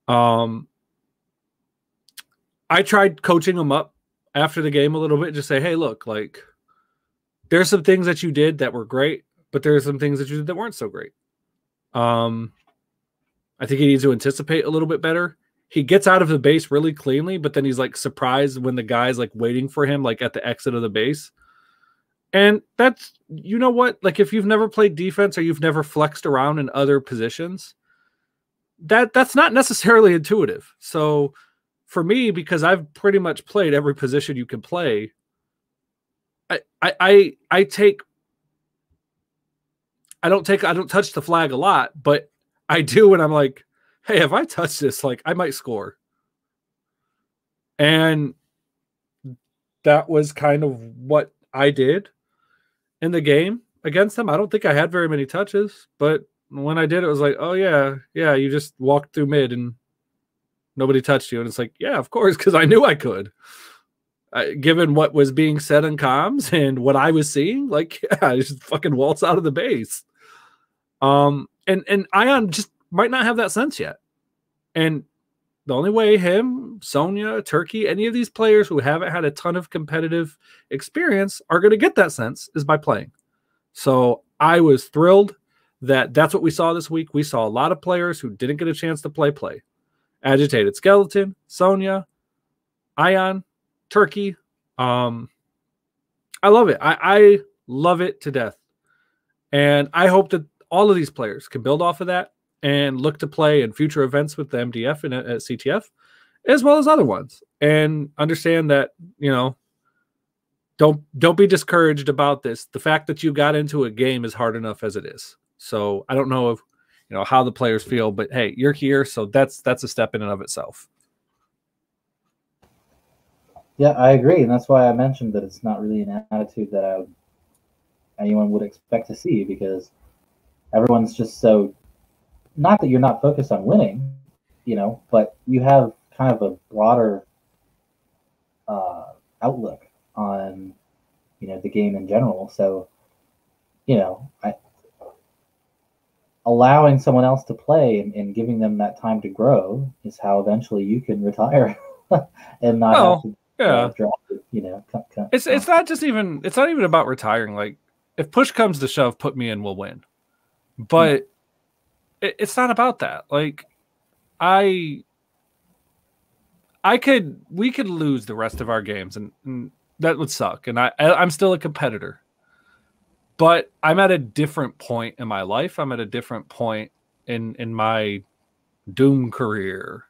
I tried coaching him up after the game a little bit, just say, hey, look, like, there's some things that you did that were great, but there's some things that you did that weren't so great. I think he needs to anticipate a little bit better. He gets out of the base really cleanly, but then he's like surprised when the guy's like waiting for him, like at the exit of the base. And that's, you know what? Like, if you've never played defense or you've never flexed around in other positions, that's not necessarily intuitive. So for me, because I've pretty much played every position you can play, I don't touch the flag a lot, but I do when I'm like, hey, if I touch this, like, I might score. And that was kind of what I did in the game against them. I don't think I had very many touches, but when I did, it was like, oh, yeah, you just walked through mid and nobody touched you. And it's like, yeah, of course, because I knew I could. Given what was being said in comms and what I was seeing, like, yeah, I just fucking waltz out of the base. And Ion just might not have that sense yet. And the only way him, Sonya, Turkey, any of these players who haven't had a ton of competitive experience are going to get that sense is by playing. So I was thrilled that that's what we saw this week. We saw a lot of players who didn't get a chance to play. Agitated Skeleton, Sonya, Ion, Turkey. I love it. I love it to death. And I hope that all of these players can build off of that and look to play in future events with the MDF and CTF, as well as other ones. And understand that, you know, don't be discouraged about this. The fact that you got into a game is hard enough as it is. So I don't know if, how the players feel. But hey, you're here, so that's a step in and of itself. Yeah, I agree, and that's why I mentioned that it's not really an attitude that anyone would expect to see, because everyone's just so, not that you're not focused on winning, but you have kind of a broader outlook on the game in general. So allowing someone else to play and giving them that time to grow is how eventually you can retire and not have to drop it. It's not even about retiring. Like, if push comes to shove, put me in, we'll win. But it's not about that. Like, we could lose the rest of our games, and that would suck. And I'm still a competitor, but I'm at a different point in my life. I'm at a different point in my Doom career.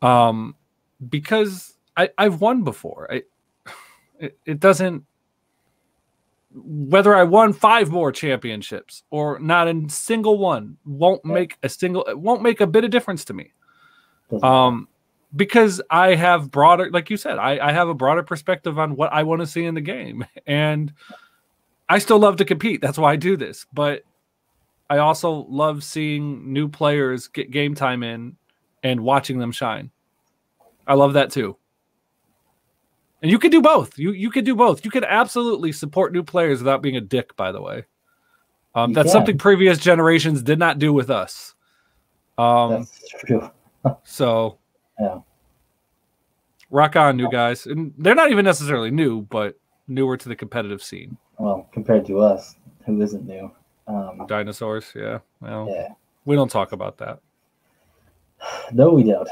Because I've won before. It doesn't, whether I won 5 more championships or not, a single one won't make a bit of difference to me. Because I have broader, like you said, I have a broader perspective on what I want to see in the game. And I still love to compete. That's why I do this. But I also love seeing new players get game time in and watching them shine. I love that too. And you could do both. You could do both. You could absolutely support new players without being a dick, by the way. That's something previous generations did not do with us. That's true. So, yeah. Rock on, new guys. And they're not even necessarily new, but newer to the competitive scene. Well, compared to us, who isn't new? Dinosaurs, yeah. Well, yeah. We don't talk about that. No, we don't.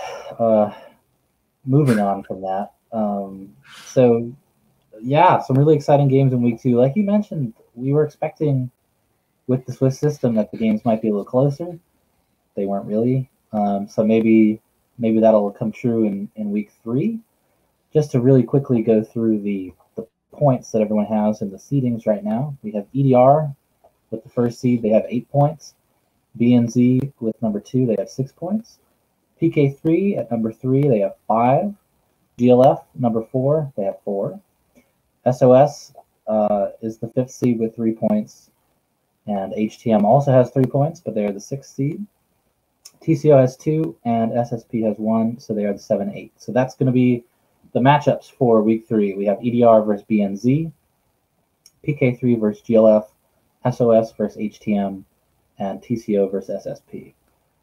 Moving on from that. So, yeah, some really exciting games in week 2. Like you mentioned, we were expecting with the Swiss system that the games might be a little closer. They weren't really. So maybe that'll come true in week 3. Just to really quickly go through the points that everyone has in the seedings right now. We have EDR with the first seed, they have 8 points. BNZ with number 2, they have 6 points. PK3 at number 3, they have 5. GLF number 4, they have 4. SOS is the 5th seed with 3 points. And HTM also has 3 points, but they are the 6th seed. TCO has 2, and SSP has 1, so they are the 7-8. So that's going to be the matchups for week 3. We have EDR versus BNZ, PK3 versus GLF, SOS versus HTM, and TCO versus SSP.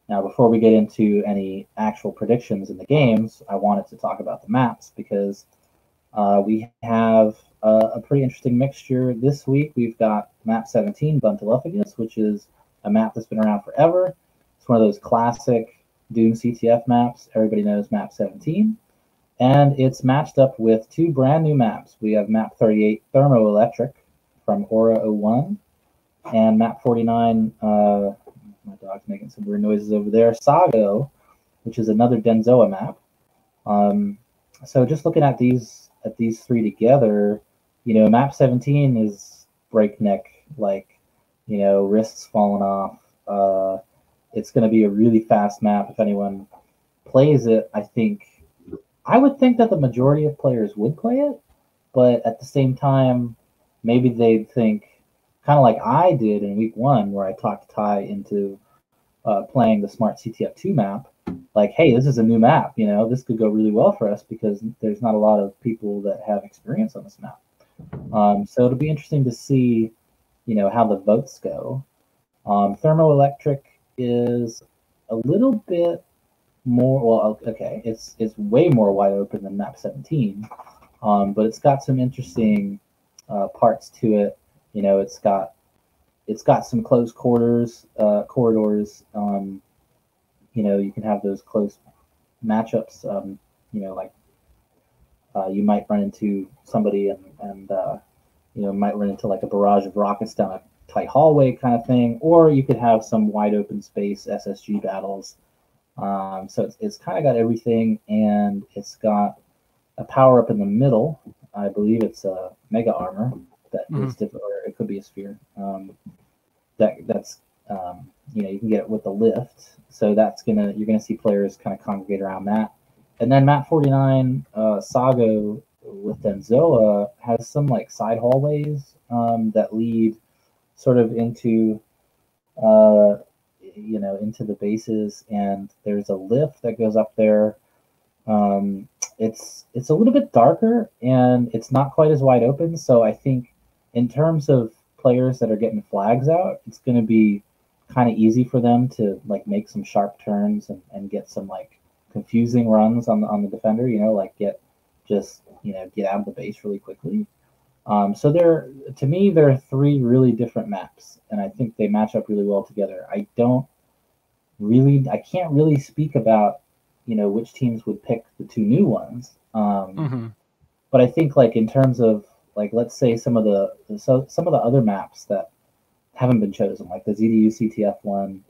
Now, before we get into any actual predictions in the games, I wanted to talk about the maps because we have a pretty interesting mixture. This week, we've got map 17, Buntalophagus, which is a map that's been around forever. It's one of those classic Doom CTF maps. Everybody knows map 17. And it's matched up with 2 brand new maps. We have map 38, Thermoelectric from Aura 01, and map 49, my dog's making some weird noises over there, Sago, which is another Denzoa map. So just looking at these 3 together, map 17 is breakneck, like, wrists falling off. It's going to be a really fast map if anyone plays it. I would think that the majority of players would play it, but at the same time, maybe they'd think, kind of like I did in week 1, where I talked Ty into playing the Smart CTF2 map. Like, hey, this is a new map. This could go really well for us because there's not a lot of people that have experience on this map. So it'll be interesting to see, how the votes go. Thermoelectric is a little bit more, well, okay, it's way more wide open than map 17, but it's got some interesting parts to it. It's got some close corridors. You can have those close matchups. You might run into somebody and might run into like a barrage of rockets down a tight hallway kind of thing, or you could have some wide open space SSG battles. So it's kind of got everything, and it's got a power up in the middle. I believe it's a mega armor that is different, or it could be a sphere. That's You can get it with the lift. So you're gonna see players kind of congregate around that. And then map 49, Sago with Denzoa has some like side hallways that lead sort of into into the bases, and there's a lift that goes up there. It's a little bit darker and it's not quite as wide open. So I think in terms of players that are getting flags out, it's going to be kind of easy for them to like make some sharp turns and get some like confusing runs on the defender. Like get out of the base really quickly. So to me, there are three really different maps, and I think they match up really well together. I can't really speak about, which teams would pick the two new ones. But I think like in terms of like, let's say some of the other maps that haven't been chosen, like the ZDU CTF one,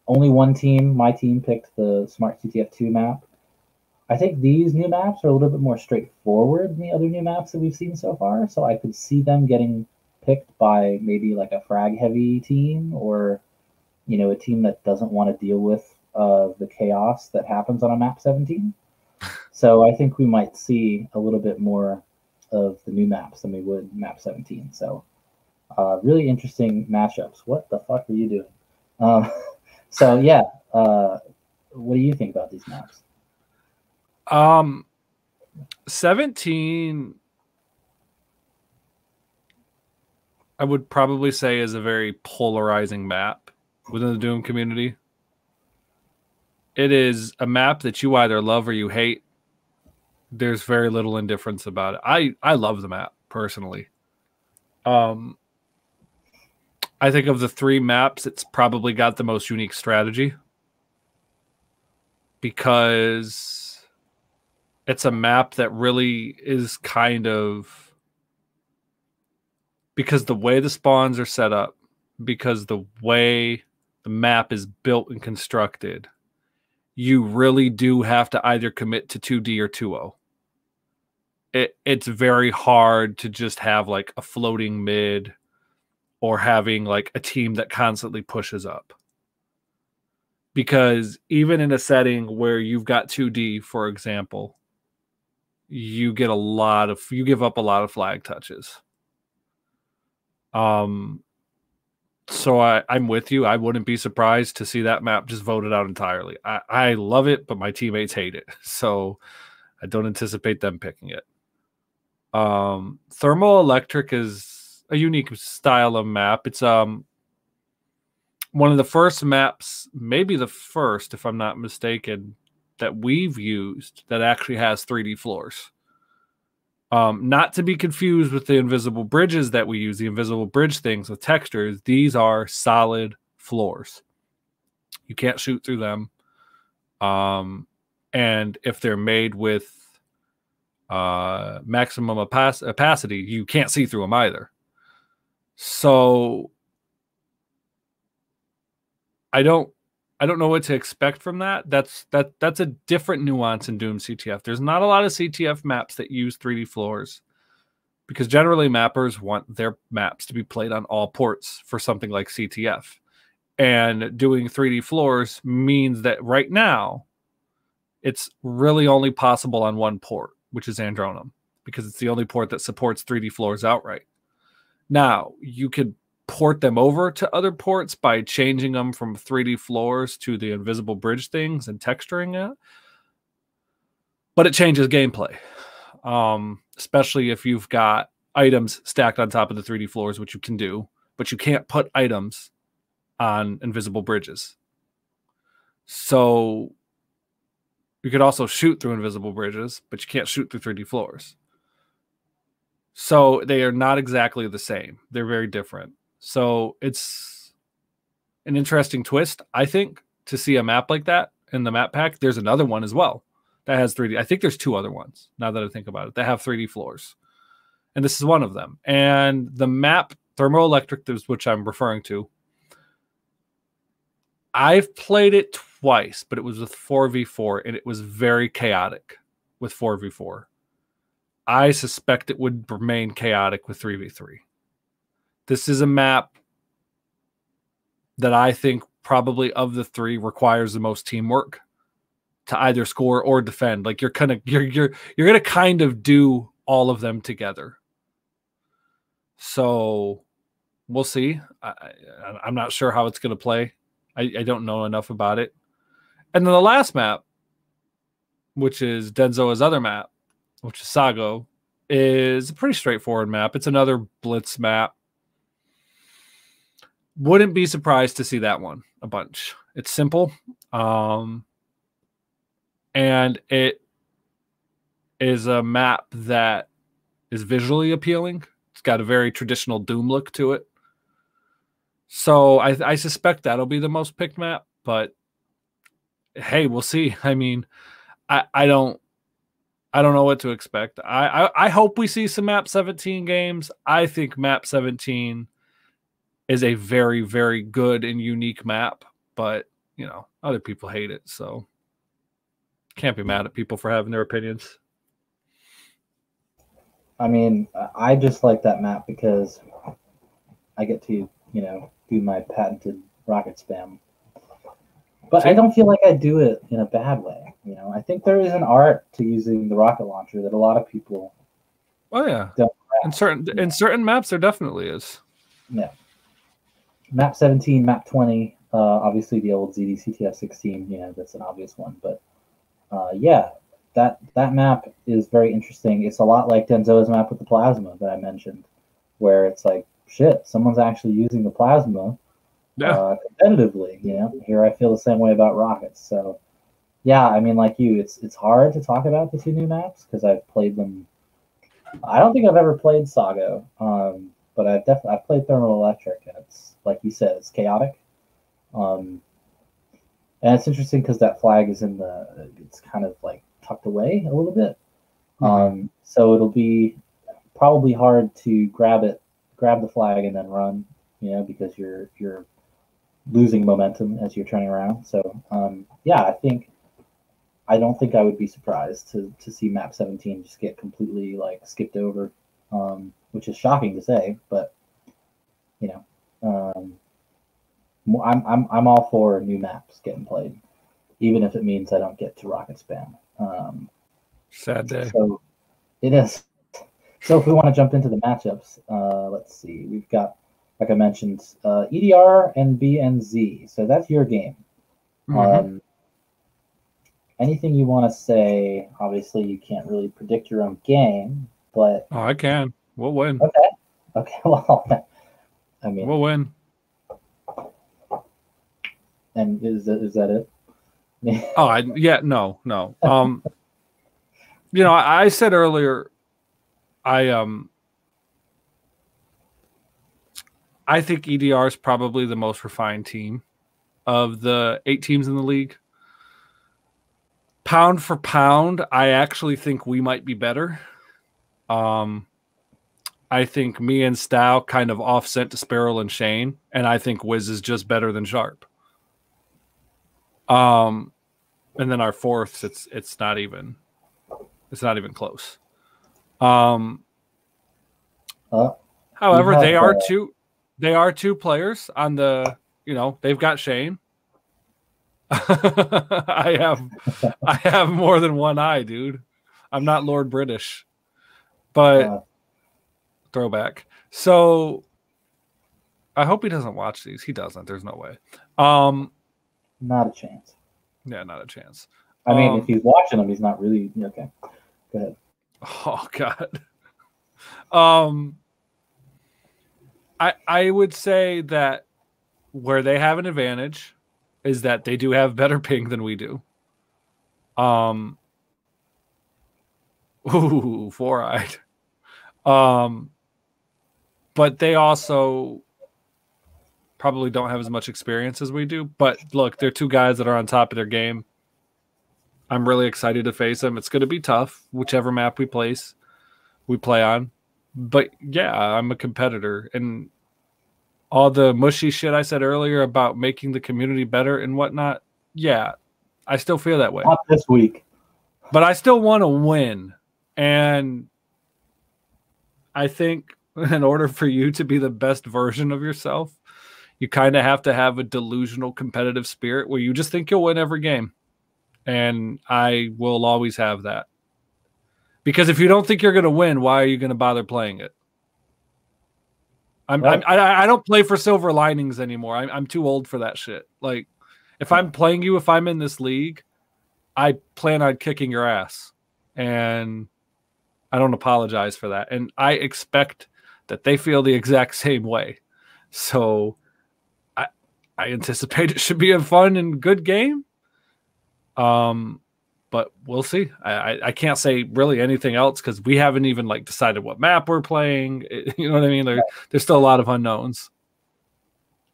only one team, my team, picked the Smart CTF 2 map. I think these new maps are a little bit more straightforward than the other new maps that we've seen so far. So I could see them getting picked by maybe like a frag heavy team, or a team that doesn't want to deal with the chaos that happens on a map 17. So I think we might see a little bit more of the new maps than we would map 17. So really interesting matchups. What the fuck are you doing? So yeah, what do you think about these maps? 17, I would probably say, is a very polarizing map within the Doom community. It is a map that you either love or you hate. There's very little indifference about it. I love the map personally. I think of the three maps, it's probably got the most unique strategy, because it's a map that really is kind of, because the way the spawns are set up, because the way the map is built and constructed, you really do have to either commit to 2D or 2O. It's very hard to just have like a floating mid or having like a team that constantly pushes up. Because even in a setting where you've got 2D, for example, you give up a lot of flag touches. So I'm with you. I wouldn't be surprised to see that map just voted out entirely. I love it, but my teammates hate it. So I don't anticipate them picking it. Thermoelectric is a unique style of map. It's one of the first maps, maybe the first, if I'm not mistaken, that we've used that actually has 3D floors. Not to be confused with the invisible bridges that we use, the invisible bridge things with textures. These are solid floors. You can't shoot through them. And if they're made with maximum opacity, you can't see through them either. So I don't know what to expect from that. That's a different nuance in Doom CTF. There's not a lot of CTF maps that use 3D floors, because generally mappers want their maps to be played on all ports for something like CTF. And doing 3D floors means that right now it's really only possible on one port, which is Andronum, because it's the only port that supports 3D floors outright. Now, you could port them over to other ports by changing them from 3D floors to the invisible bridge things and texturing it, but it changes gameplay, especially if you've got items stacked on top of the 3D floors, which you can do, but you can't put items on invisible bridges. So you could also shoot through invisible bridges, but you can't shoot through 3D floors. So they are not exactly the same. They're very different. So it's an interesting twist, I think, to see a map like that in the map pack. There's another one as well that has 3D. I think there's two other ones, now that I think about it, that have 3D floors. And this is one of them. And the map, Thermoelectric, which I'm referring to, I've played it twice, but it was with 4v4, and it was very chaotic with 4v4. I suspect it would remain chaotic with 3v3. This is a map that I think probably of the three requires the most teamwork to either score or defend. Like you're gonna kind of do all of them together. So we'll see. I'm not sure how it's gonna play. I don't know enough about it. And then the last map, which is Denzo's other map, which is Sago, is a pretty straightforward map. It's another blitz map. Wouldn't be surprised to see that one a bunch. It's simple. And it is a map that is visually appealing. It's got a very traditional Doom look to it. So I suspect that'll be the most picked map, but hey, we'll see. I mean, I don't know what to expect. I hope we see some map 17 games. I think map 17 is a very, very good and unique map, but you know, other people hate it, so can't be mad at people for having their opinions. I mean, I just like that map because I get to, you know, do my patented rocket spam. But I don't feel like I do it in a bad way. You know, I think there is an art to using the rocket launcher that a lot of people. Oh yeah, don't in certain maps there definitely is. Yeah. Map 17, map 20, obviously the old ZDCTF 16. You know, that's an obvious one. But yeah, that map is very interesting. It's a lot like Denzo's map with the plasma that I mentioned, where it's like, shit, someone's actually using the plasma. Yeah. Competitively, you know. Here I feel the same way about rockets. So, yeah, I mean, like you, it's hard to talk about the two new maps because I've played them. I don't think I've ever played Sago, but I've played Thermoelectric, and it's like you said, it's chaotic. And it's interesting because that flag is it's kind of like tucked away a little bit. Mm-hmm. So it'll be probably hard to grab the flag, and then run, you know, because you're losing momentum as you're turning around. So yeah, I don't think I would be surprised to see map 17 just get completely like skipped over, which is shocking to say, but you know, I'm all for new maps getting played, even if it means I don't get to rocket spam. Sad day. So it is. So if we want to jump into the matchups, let's see. We've got, like I mentioned, EDR and BNZ. So that's your game. Mm-hmm. Anything you want to say? Obviously, you can't really predict your own game, but I can. We'll win. Okay. Well, I mean, we'll win. And is that it? No. You know, I said earlier, I think EDR is probably the most refined team of the 8 teams in the league. Pound for pound, I actually think we might be better. I think me and Stow kind of offset to Sparrow and Shane, and I think Wiz is just better than Sharp. And then our fourths, it's not even close. However, they are two players on the, you know, they've got Shane. I have more than one eye, dude. I'm not Lord British, but throwback. So I hope he doesn't watch these. He doesn't. There's no way. Not a chance. Yeah, not a chance. I mean, if he's watching them, he's not really okay. Go ahead. Oh God. I would say that where they have an advantage is that they do have better ping than we do. Ooh, 4-eyed. But they also probably don't have as much experience as we do. But look, they're two guys that are on top of their game. I'm really excited to face them. It's going to be tough, whichever map we play on. But yeah, I'm a competitor, and all the mushy shit I said earlier about making the community better and whatnot, yeah, I still feel that way. Not this week. But I still want to win. And I think in order for you to be the best version of yourself, you kind of have to have a delusional competitive spirit where you just think you'll win every game. And I will always have that. Because if you don't think you're going to win, why are you going to bother playing it? I don't play for silver linings anymore. I'm too old for that shit. Like, if I'm playing you, if I'm in this league, I plan on kicking your ass. And I don't apologize for that. And I expect that they feel the exact same way. So I anticipate it should be a fun and good game. But we'll see. I can't say really anything else because we haven't even like decided what map we're playing. You know what I mean? There's still a lot of unknowns.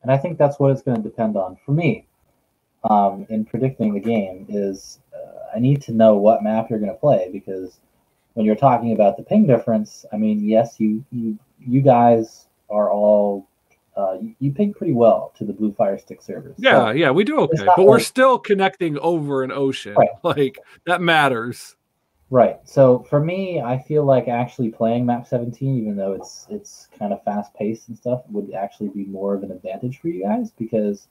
And I think that's what it's going to depend on for me. In predicting the game is I need to know what map you're going to play, because when you're talking about the ping difference, I mean, yes, you guys are all you ping pretty well to the Blue Fire Stick servers. Yeah, so yeah, we do okay, but we're still connecting over an ocean. Right. Like, that matters. Right. So for me, I feel like actually playing map 17, even though it's kind of fast paced and stuff, would actually be more of an advantage for you guys, because,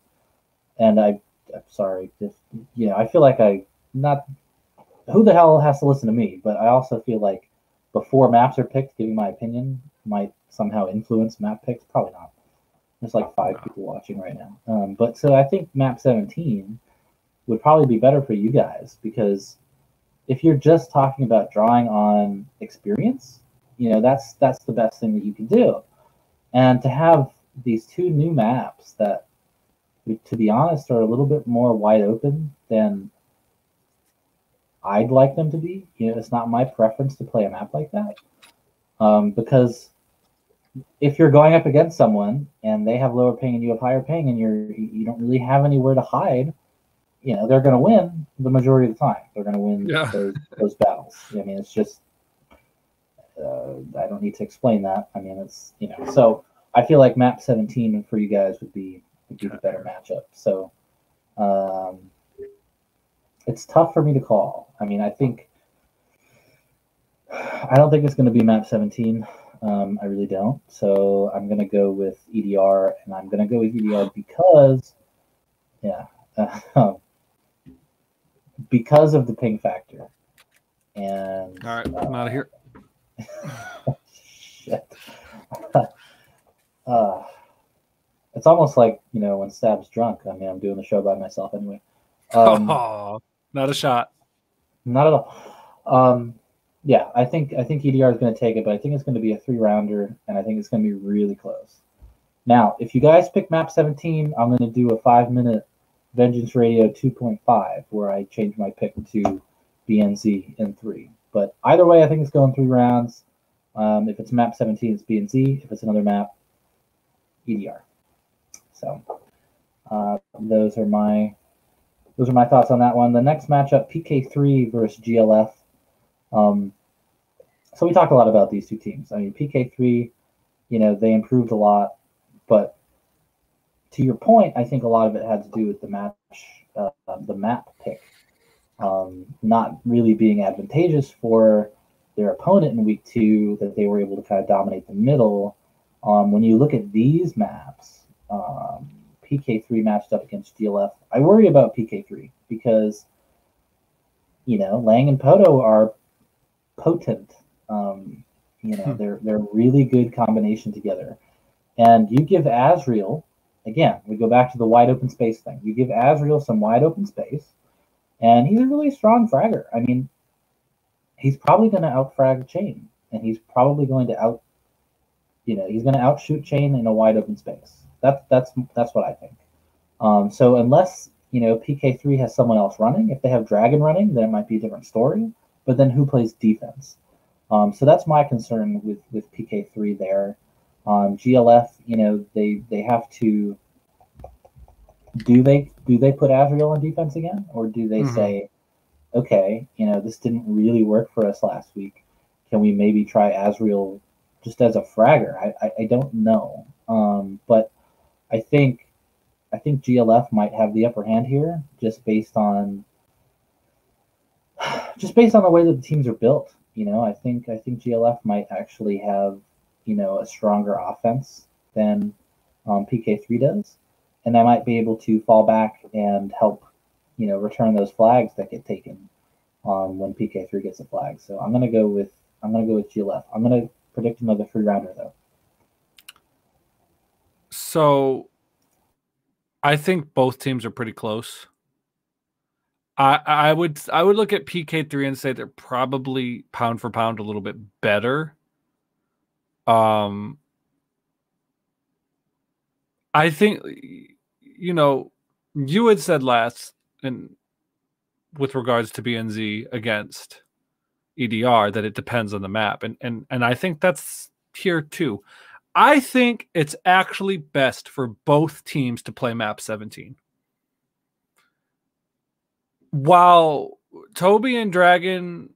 and I'm sorry, if, you know, I feel like who the hell has to listen to me? But I also feel like before maps are picked, giving my opinion might somehow influence map picks. Probably not. There's like 5 people watching right now. But so I think map 17 would probably be better for you guys, because if you're just talking about drawing on experience, you know, that's the best thing that you can do. And to have these 2 new maps that, to be honest, are a little bit more wide open than I'd like them to be. You know, it's not my preference to play a map like that, because if you're going up against someone and they have lower ping and you have higher ping and you don't really have anywhere to hide, you know, they're going to win the majority of the time. They're going to win those battles. I mean, it's just I don't need to explain that. I mean, it's, you know, so I feel like map 17 for you guys would be the better matchup. So it's tough for me to call. I mean, I don't think it's going to be map 17. I really don't. So I'm going to go with EDR, and I'm going to go with EDR because, because of the ping factor. And all right, I'm out of here. Shit. It's almost like, you know, when Stab's drunk. I mean, I'm doing the show by myself anyway. Not a shot. Not at all. Yeah, I think EDR is going to take it, but I think it's going to be a 3-rounder, and I think it's going to be really close. Now, if you guys pick map 17, I'm going to do a 5-minute Vengeance Radio 2.5 where I change my pick to BNZ in 3. But either way, I think it's going 3 rounds. If it's map 17, it's BNZ. If it's another map, EDR. So those are my thoughts on that one. The next matchup, PK3 versus GLF. So we talked a lot about these 2 teams. I mean, PK3, you know, they improved a lot, but to your point, I think a lot of it had to do with the map pick not really being advantageous for their opponent in week 2, that they were able to kind of dominate the middle. When you look at these maps, PK3 matched up against GLF, I worry about PK3 because, you know, Lang and Poto are potent. You know, they're a really good combination together. And you give Azriel, again, we go back to the wide open space thing. You give Azriel some wide open space, and he's a really strong fragger. I mean, he's probably going to outfrag Chain, and he's probably going to he's going to outshoot Chain in a wide open space. That's what I think. So unless, you know, PK3 has someone else running, if they have Dragon running, then it might be a different story. But then who plays defense? So that's my concern with PK3 there. GLF, you know, they have to. Do they put Azriel on defense again, or do they say, okay, you know, this didn't really work for us last week. Can we maybe try Azriel just as a fragger? I don't know. But I think GLF might have the upper hand here, just based on the way that the teams are built. You know, I think GLF might actually have, you know, a stronger offense than PK3 does. and I might be able to fall back and help, return those flags that get taken when PK3 gets a flag. So I'm gonna go with GLF. I'm gonna predict another 3-rounder though. So I think both teams are pretty close. I would look at PK3 and say they're probably pound for pound a little bit better. I think, you had said last, and with regards to BNZ against EDR, that it depends on the map, and I think that's here too. I think it's actually best for both teams to play map 17. While Toby and Dragon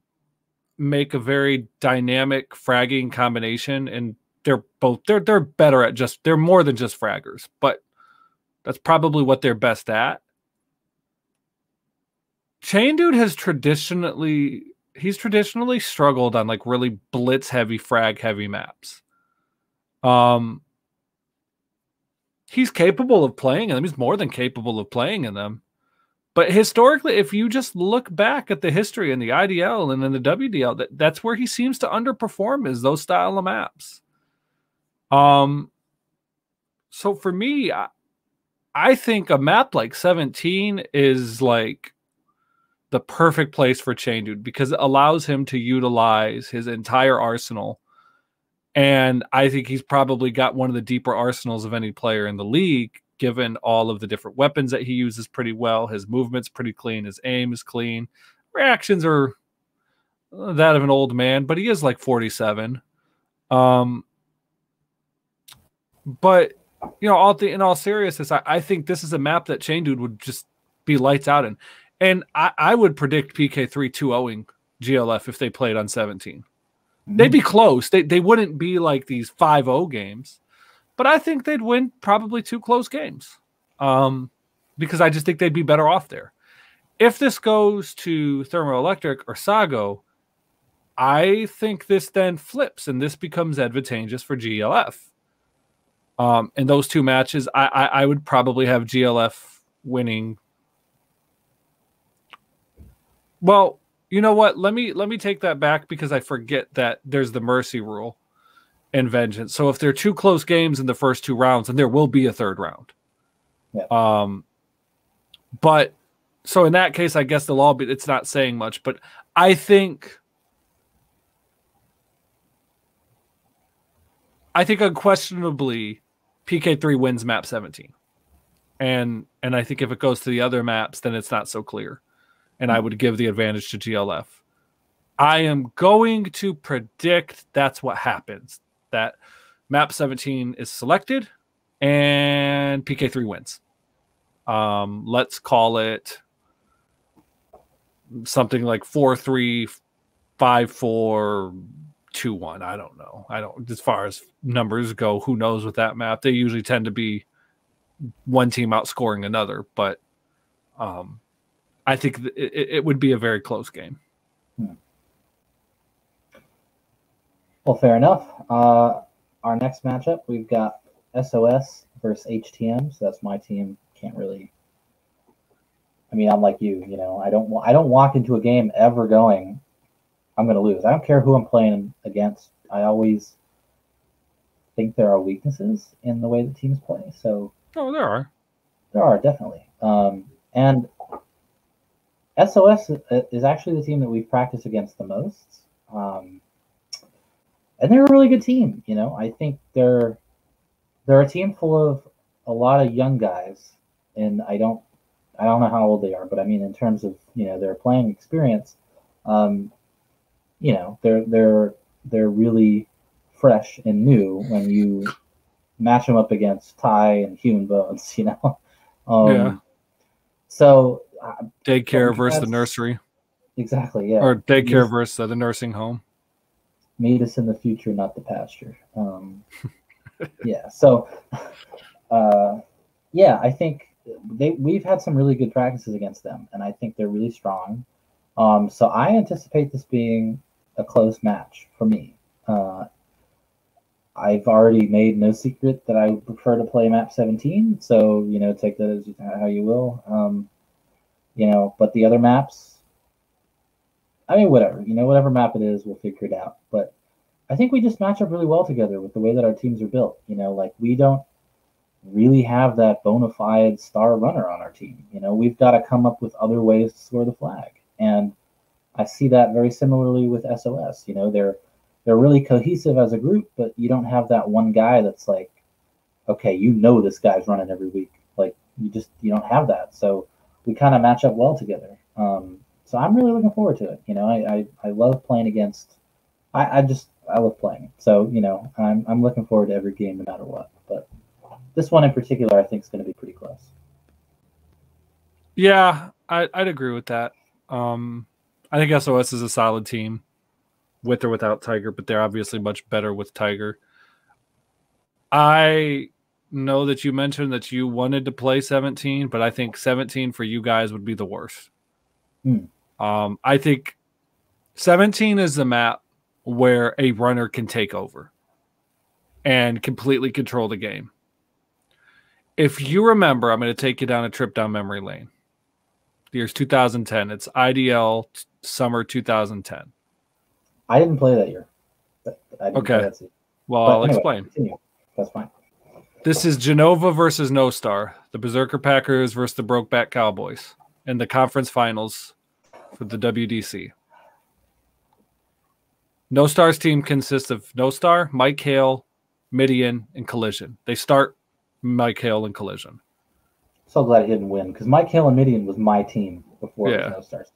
make a very dynamic fragging combination, and they're better at they're more than just fraggers, but that's probably what they're best at. Chain Dude has traditionally struggled on like really blitz heavy, frag heavy maps. He's capable of playing in them. He's more than capable of playing in them. But historically, if you just look back at the history in the IDL and in the WDL, that's where he seems to underperform, is those style of maps. So for me, I think a map like 17 is like the perfect place for Chain Dude, because it allows him to utilize his entire arsenal. And I think he's probably got one of the deeper arsenals of any player in the league, given all of the different weapons that he uses pretty well. His movement's pretty clean. His aim is clean. Reactions are that of an old man, but he is like 47. But, in all seriousness, I think this is a map that Chain Dude would just be lights out in. And I would predict PK3 2-0ing GLF if they played on 17. Mm-hmm. They'd be close. They wouldn't be like these 5-0 games. But I think they'd win probably 2 close games, because I just think they'd be better off there. If this goes to Thermoelectric or Sago, I think this then flips, and this becomes advantageous for GLF. In those 2 matches, I would probably have GLF winning. Well, you know what? Let me take that back, because I forget that there's the mercy rule and vengeance. So if there are 2 close games in the first 2 rounds, then there will be a 3rd round. Yeah. But so in that case, I guess they'll all be, it's not saying much, but I think unquestionably PK3 wins map 17. And I think if it goes to the other maps, then it's not so clear. And I would give the advantage to GLF. I am going to predict that's what happens. That map 17 is selected and PK3 wins. Let's call it something like 4-3, 5-4, 2-1. I don't know. As far as numbers go, who knows with that map? They usually tend to be one team outscoring another, but I think it would be a very close game. Well, fair enough. Our next matchup, we've got SOS versus HTM. So that's my team. Can't really. I mean, I'm like you. I don't walk into a game ever going, I'm going to lose. I don't care who I'm playing against. I always think there are weaknesses in the way that teams play. So. Oh, there are. There are, definitely. And SOS is actually the team that we've practiced against the most. And they're a really good team. I think they're a team full of a lot of young guys, and I don't know how old they are, but I mean in terms of their playing experience, they're really fresh and new when you match them up against Ty and HumanBones. Yeah. So daycare versus the nursery. Exactly. Yeah. Or daycare versus the nursing home. Meet us in the future, not the pasture. Yeah. So, I think we've had some really good practices against them, and I think they're really strong. So I anticipate this being a close match for me. I've already made no secret that I would prefer to play map 17. So, take that as how you will. But the other maps, I mean, whatever. Whatever map it is, we'll figure it out. But I think we just match up really well together with the way that our teams are built. Like we don't really have that bona fide star runner on our team. We've got to come up with other ways to score the flag. And I see that very similarly with SOS. They're really cohesive as a group, but you don't have that one guy that's like, okay, this guy's running every week. Like you don't have that. So we kind of match up well together. So I'm really looking forward to it. I love playing against. I love playing. So I'm looking forward to every game no matter what. But this one in particular, I think is going to be pretty close. Yeah, I'd agree with that. I think SOS is a solid team, with or without Tiger, but they're obviously much better with Tiger. I know that you mentioned that you wanted to play 17, but I think 17 for you guys would be the worst. I think 17 is the map where a runner can take over and completely control the game. If you remember, I'm going to take you down a trip down memory lane. The year's 2010. It's IDL summer 2010. I didn't play that year. Okay. Well, I'll explain. Continue. That's fine. This is Genova versus No Star, the Berserker Packers versus the Brokeback Cowboys in the conference finals for the WDC. No Star's team consists of No Star, Mike Hale, Midian, and Collision. They start Mike Hale and Collision. So glad he didn't win because Mike Hale and Midian was my team before it was No Stars.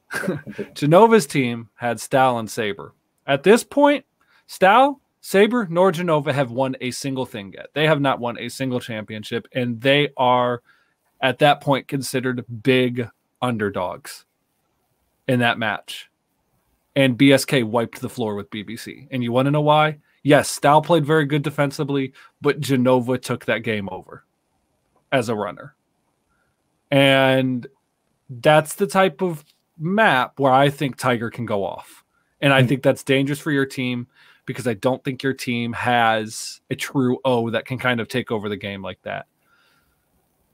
Genova's team had Stal and Saber. At this point, Stal, Saber, nor Genova have won a single thing yet. They have not won a single championship, and they are, at that point, considered big underdogs in that match. And BSK wiped the floor with BBC. And you want to know why? Yes, Stal played very good defensively, but Genova took that game over as a runner. And that's the type of map where I think Tiger can go off. And I think that's dangerous for your team because I don't think your team has a true O that can kind of take over the game like that.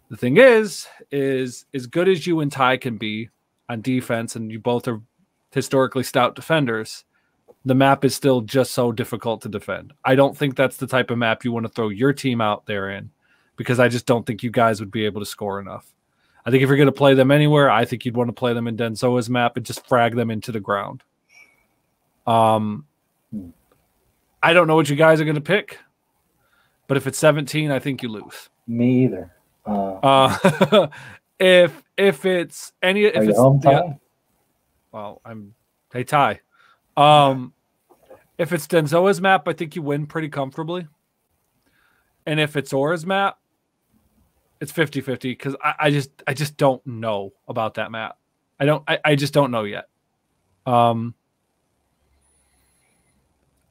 The thing is as good as you and Ty can be on defense, and you both are historically stout defenders, the map is still just so difficult to defend. I don't think that's the type of map you want to throw your team out there in because I just don't think you guys would be able to score enough. I think if you're going to play them anywhere, I think you'd want to play them in Denzoa's map and just frag them into the ground. I don't know what you guys are going to pick, but if it's 17, I think you lose. Me either. If it's any, if it's home, Ty? Well, hey Ty. If it's Denzoa's map, I think you win pretty comfortably. And if it's Aura's map, it's 50-50 because I just don't know about that map. I just don't know yet.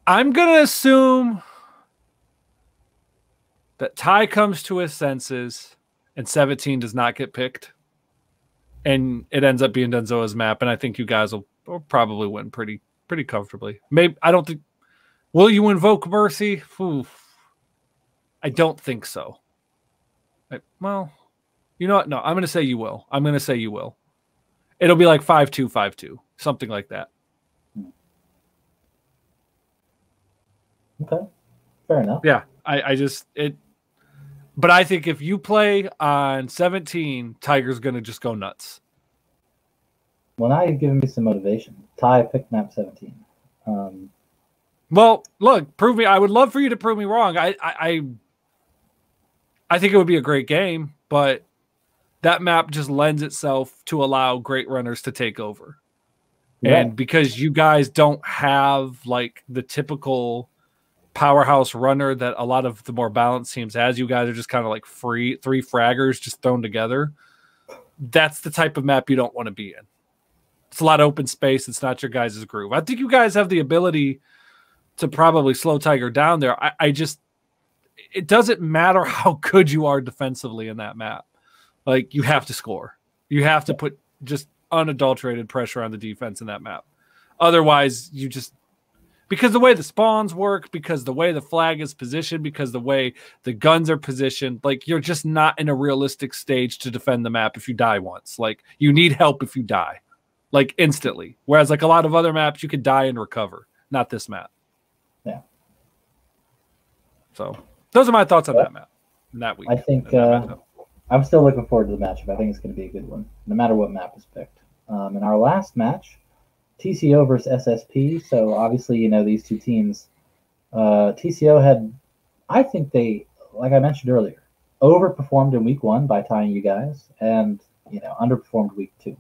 I'm gonna assume that Ty comes to his senses and 17 does not get picked. And it ends up being Denzoa's map, and I think you guys will probably win pretty comfortably. Maybe I don't think. Will you invoke mercy? Oof. I don't think so. Well, you know what? No, I'm going to say you will. I'm going to say you will. It'll be like 5-2, 5-2, something like that. Okay, fair enough. Yeah, But I think if you play on 17, Tiger's going to just go nuts. Well, now you've given me some motivation. Ty picked map 17. Well, look, prove me. I would love for you to prove me wrong. I think it would be a great game, but that map just lends itself to allow great runners to take over. Yeah. And because you guys don't have like the typical powerhouse runner that a lot of the more balanced teams has, you guys are just kind of like three fraggers just thrown together. That's the type of map you don't want to be in. It's a lot of open space. It's not your guys' groove. I think you guys have the ability to probably slow Tiger down there. It doesn't matter how good you are defensively in that map. Like, you have to score. You have to put just unadulterated pressure on the defense in that map. Otherwise, Because the way the spawns work, because the way the flag is positioned, because the way the guns are positioned, like you're just not in a realistic stage to defend the map if you die once. Like you need help if you die, like instantly. Whereas like a lot of other maps, you could die and recover. Not this map. Yeah. So those are my thoughts on that map. That week. I think I'm still looking forward to the matchup. I think it's going to be a good one, no matter what map is picked. In our last match, TCO versus SSP. So obviously, you know, these two teams, TCO had, I think they, like I mentioned earlier, overperformed in week 1 by tying you guys, and you know, underperformed week 2.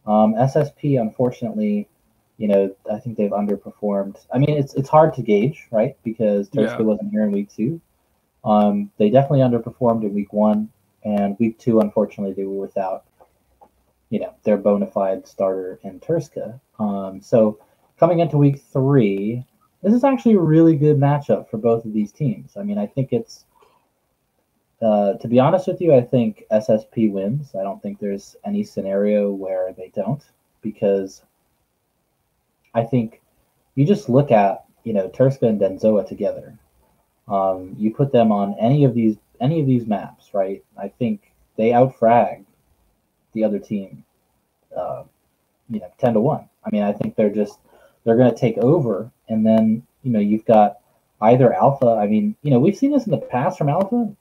SSP, unfortunately, you know, I think they've underperformed. I mean, it's hard to gauge, right? Because Turska wasn't here in week 2. They definitely underperformed in week 1, and week 2, unfortunately, they were without, you know, their bona fide starter in Turska. So coming into week 3, this is actually a really good matchup for both of these teams. I mean, I think it's, to be honest with you, I think SSP wins. I don't think there's any scenario where they don't, because I think you just look at, you know, Turska and Denzoa together. You put them on any of these maps, right? I think they outfrag the other team, you know, 10-1. I mean, I think they're going to take over, and then, you know, you've got either Alpha. I mean, you know, we've seen this in the past from Alpha.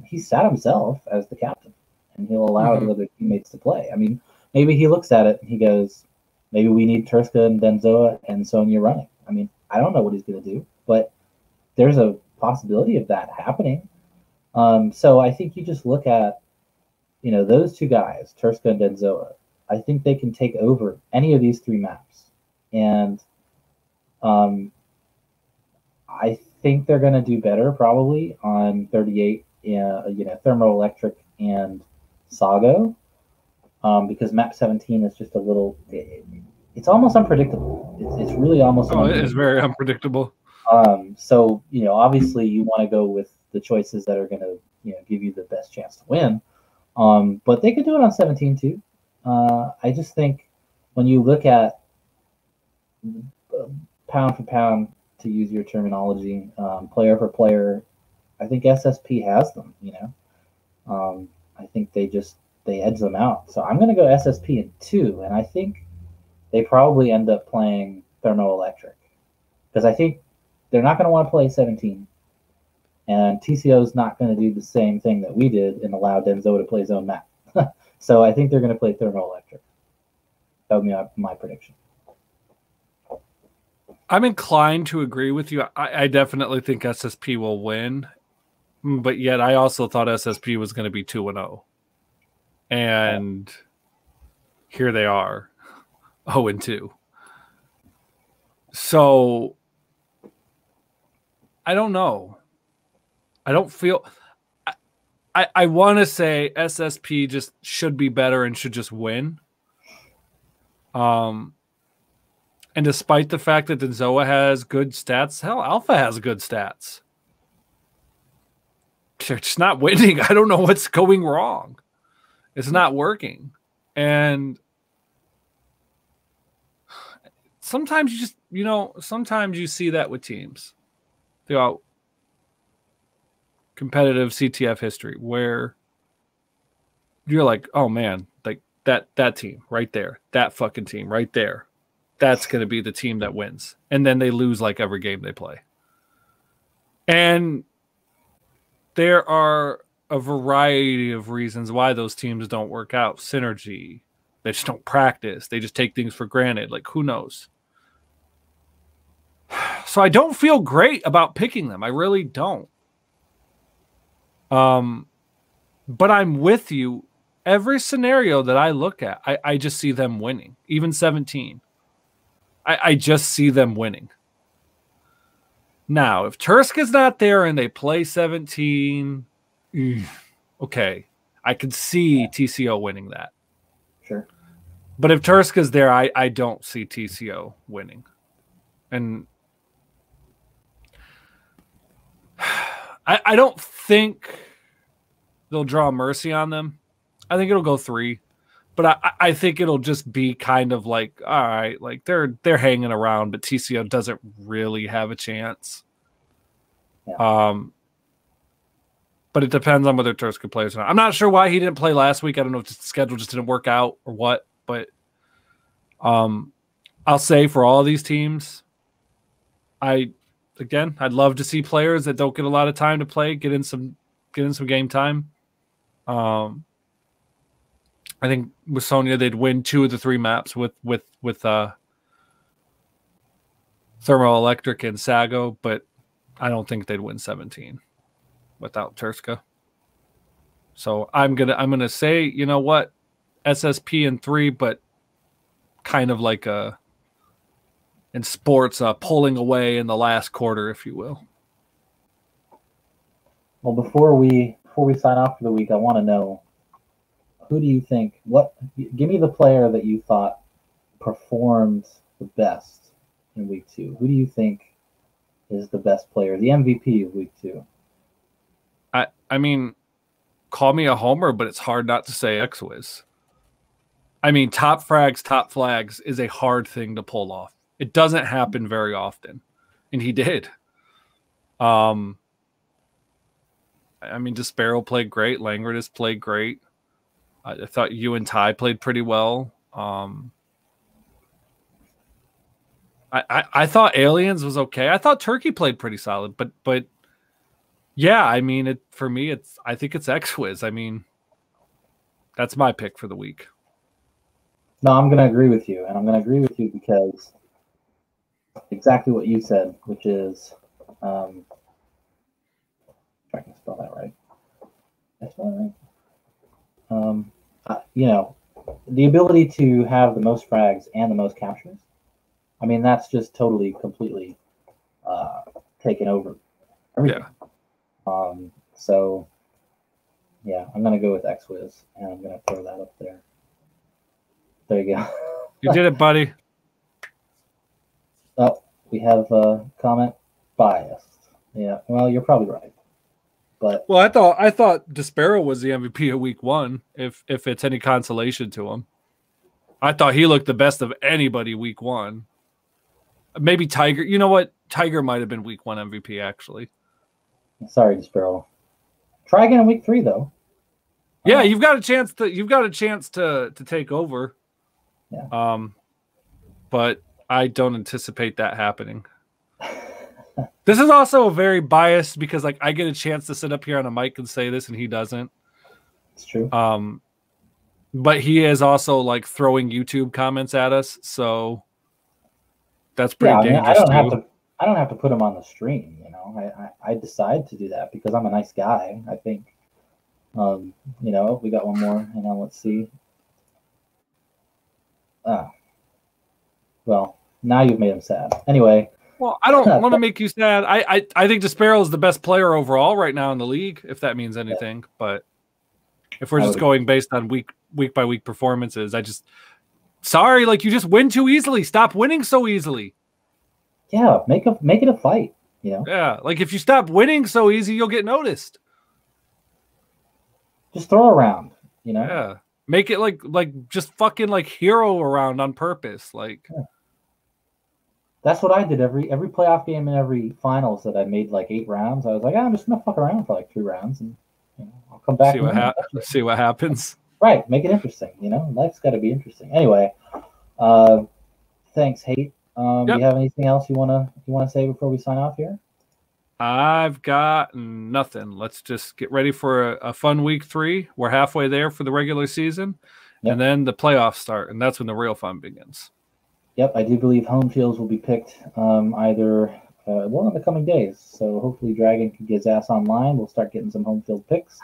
He sat himself as the captain, and he'll allow the other teammates to play. I mean, maybe he looks at it and he goes, maybe we need Turska and Denzoa and Sonya running. I mean, I don't know what he's going to do, but there's a possibility of that happening. So I think you just look at, you know, those two guys, Turska and Denzoa. I think they can take over any of these 3 maps, and I think they're going to do better probably on 38, you know, Thermoelectric and Sago, because map 17 is just a little. It's almost unpredictable. It's really almost. It is very unpredictable. So, you know, obviously you want to go with the choices that are going to, you know, give you the best chance to win. But they could do it on 17 too. I just think when you look at pound for pound, to use your terminology, player for player, I think SSP has them, you know. I think they edge them out. So I'm going to go SSP in 2, and I think they probably end up playing Thermoelectric, because I think they're not going to want to play 17, and TCO is not going to do the same thing that we did and allow Denzo to play his own map. So I think they're going to play Thermoelectric. That would be my prediction. I'm inclined to agree with you. I definitely think SSP will win, but yet I also thought SSP was going to be 2-0. And here they are, 0-2. So I don't know. I don't feel. I want to say SSP just should be better and should just win. And despite the fact that Denzoa has good stats, hell, Alpha has good stats. They're just not winning. I don't know what's going wrong. It's not working. And sometimes you just, you know, sometimes you see that with teams throughout competitive CTF history where you're like, oh man, like that team right there, that fucking team right there, that's going to be the team that wins. And then they lose like every game they play. And there are a variety of reasons why those teams don't work out. Synergy. They just don't practice. They just take things for granted. Like, who knows? So I don't feel great about picking them. I really don't. But I'm with you. Every scenario that I look at, I just see them winning. Even 17. I just see them winning. Now, if Turska's not there and they play 17, okay, I could see TCO winning that. Sure. But if Turska's there, I don't see TCO winning. And I don't think they'll draw mercy on them. I think it'll go 3. But I think it'll just be kind of like, all right, like they're hanging around, but TCO doesn't really have a chance. Yeah. But it depends on whether Turska plays or not. I'm not sure why he didn't play last week. I don't know if the schedule just didn't work out or what. But I'll say for all these teams, I'd love to see players that don't get a lot of time to play get in some game time. I think with Sonya they'd win 2 of the 3 maps with Thermoelectric and Sago, but I don't think they'd win 17 without Turska. So I'm gonna say, you know what, SSP in 3, but kind of like in sports, pulling away in the last quarter, if you will. Well, before we sign off for the week, I want to know, who do you think? Give me the player that you thought performed the best in week 2. Who do you think is the best player, the MVP of week 2? I mean, call me a homer, but it's hard not to say X-Wiz. I mean, top frags, top flags is a hard thing to pull off. It doesn't happen very often, and he did. I mean, Despero played great. Langridis played great. I thought you and Ty played pretty well. I thought Aliens was okay. I thought Turkey played pretty solid, but yeah, I mean, for me, I think it's X-Wiz. I mean, that's my pick for the week. No, I'm going to agree with you, and I'm going to agree with you because exactly what you said, which is, if I can spell that right. Did I spell that right? You know, the ability to have the most frags and the most captures. I mean, that's just totally, completely taken over everything. Yeah. So, yeah, I'm going to go with X-Wiz, and I'm going to throw that up there. There you go. You did it, buddy. Oh, we have a comment. Biased. Yeah, well, you're probably right. But well, I thought Despero was the MVP of week 1, if it's any consolation to him. I thought he looked the best of anybody week 1. Maybe Tiger. You know what? Tiger might have been week 1 MVP, actually. Sorry, Despero. Try again in week 3, though. Yeah, you've got a chance to take over. Yeah. But I don't anticipate that happening. This is also very biased because like I get a chance to sit up here on a mic and say this and he doesn't. It's true. But he is also like throwing YouTube comments at us, so that's pretty dangerous. I don't have to put him on the stream, you know. I decide to do that because I'm a nice guy, I think. You know, we got one more, and now let's see. Well, now you've made him sad. Anyway. Well, I don't want to make you sad. I think Despero is the best player overall right now in the league, if that means anything. Yeah. But if we're just going based on week by week performances, sorry, like you just win too easily. Stop winning so easily. Yeah, make it a fight, you know. Yeah, like if you stop winning so easy, you'll get noticed. Just throw around, you know. Yeah, make it like just fucking like hero around on purpose, like. Yeah. That's what I did every playoff game and every finals that I made like 8 rounds. I was like, I'm just gonna fuck around for like 3 rounds, and you know, I'll come back. See what happens. Right, make it interesting. You know, life's got to be interesting. Anyway, thanks, Hate. Do you have anything else you wanna say before we sign off here? I've got nothing. Let's just get ready for a fun week 3. We're halfway there for the regular season, and then the playoffs start, and that's when the real fun begins. Yep, I do believe home fields will be picked either in the coming days. So hopefully Dragon can get his ass online. We'll start getting some home field picks.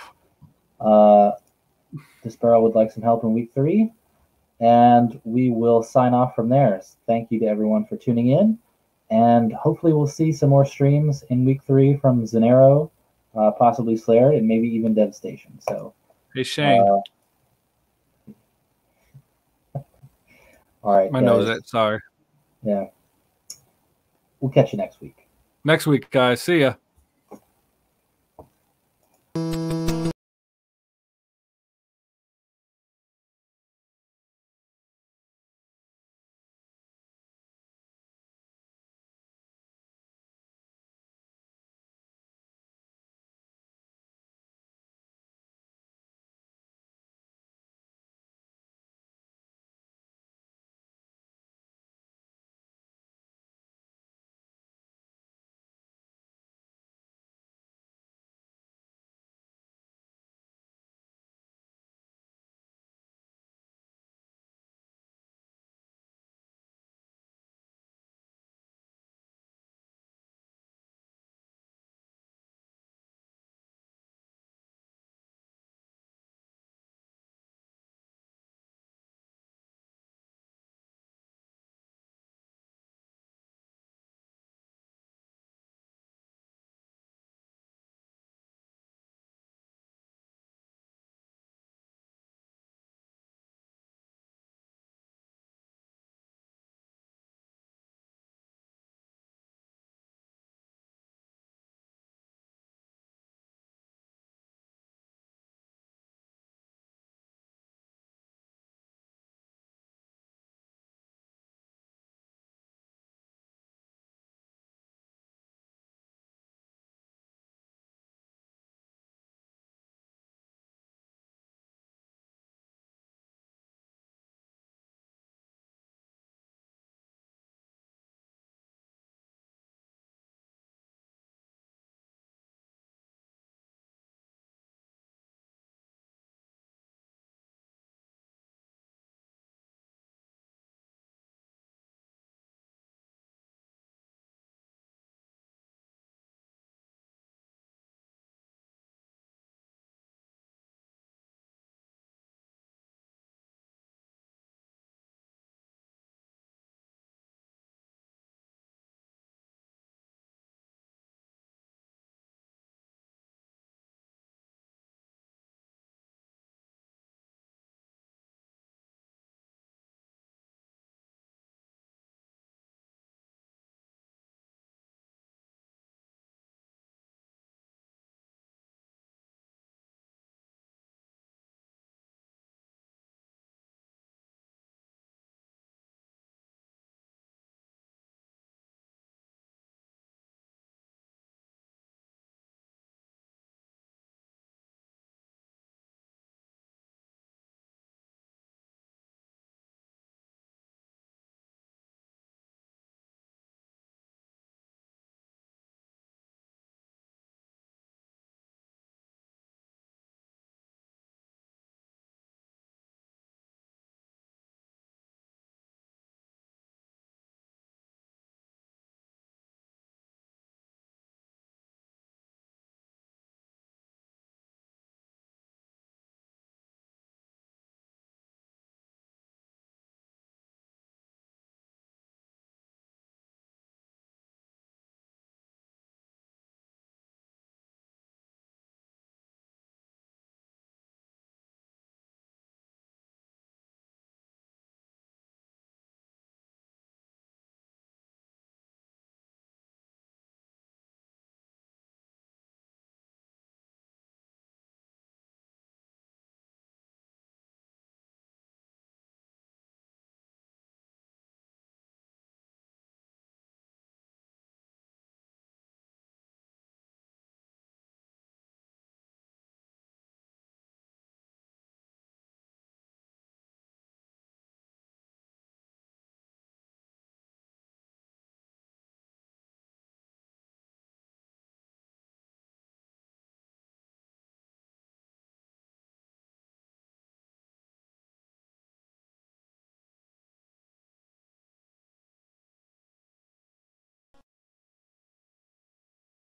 Despero would like some help in week 3. And we will sign off from there. Thank you to everyone for tuning in. And hopefully we'll see some more streams in week 3 from Zanero, possibly Slayer, and maybe even Devstation. So, hey, Shane. All right. My nose, sorry. Yeah. We'll catch you next week. Next week, guys. See ya.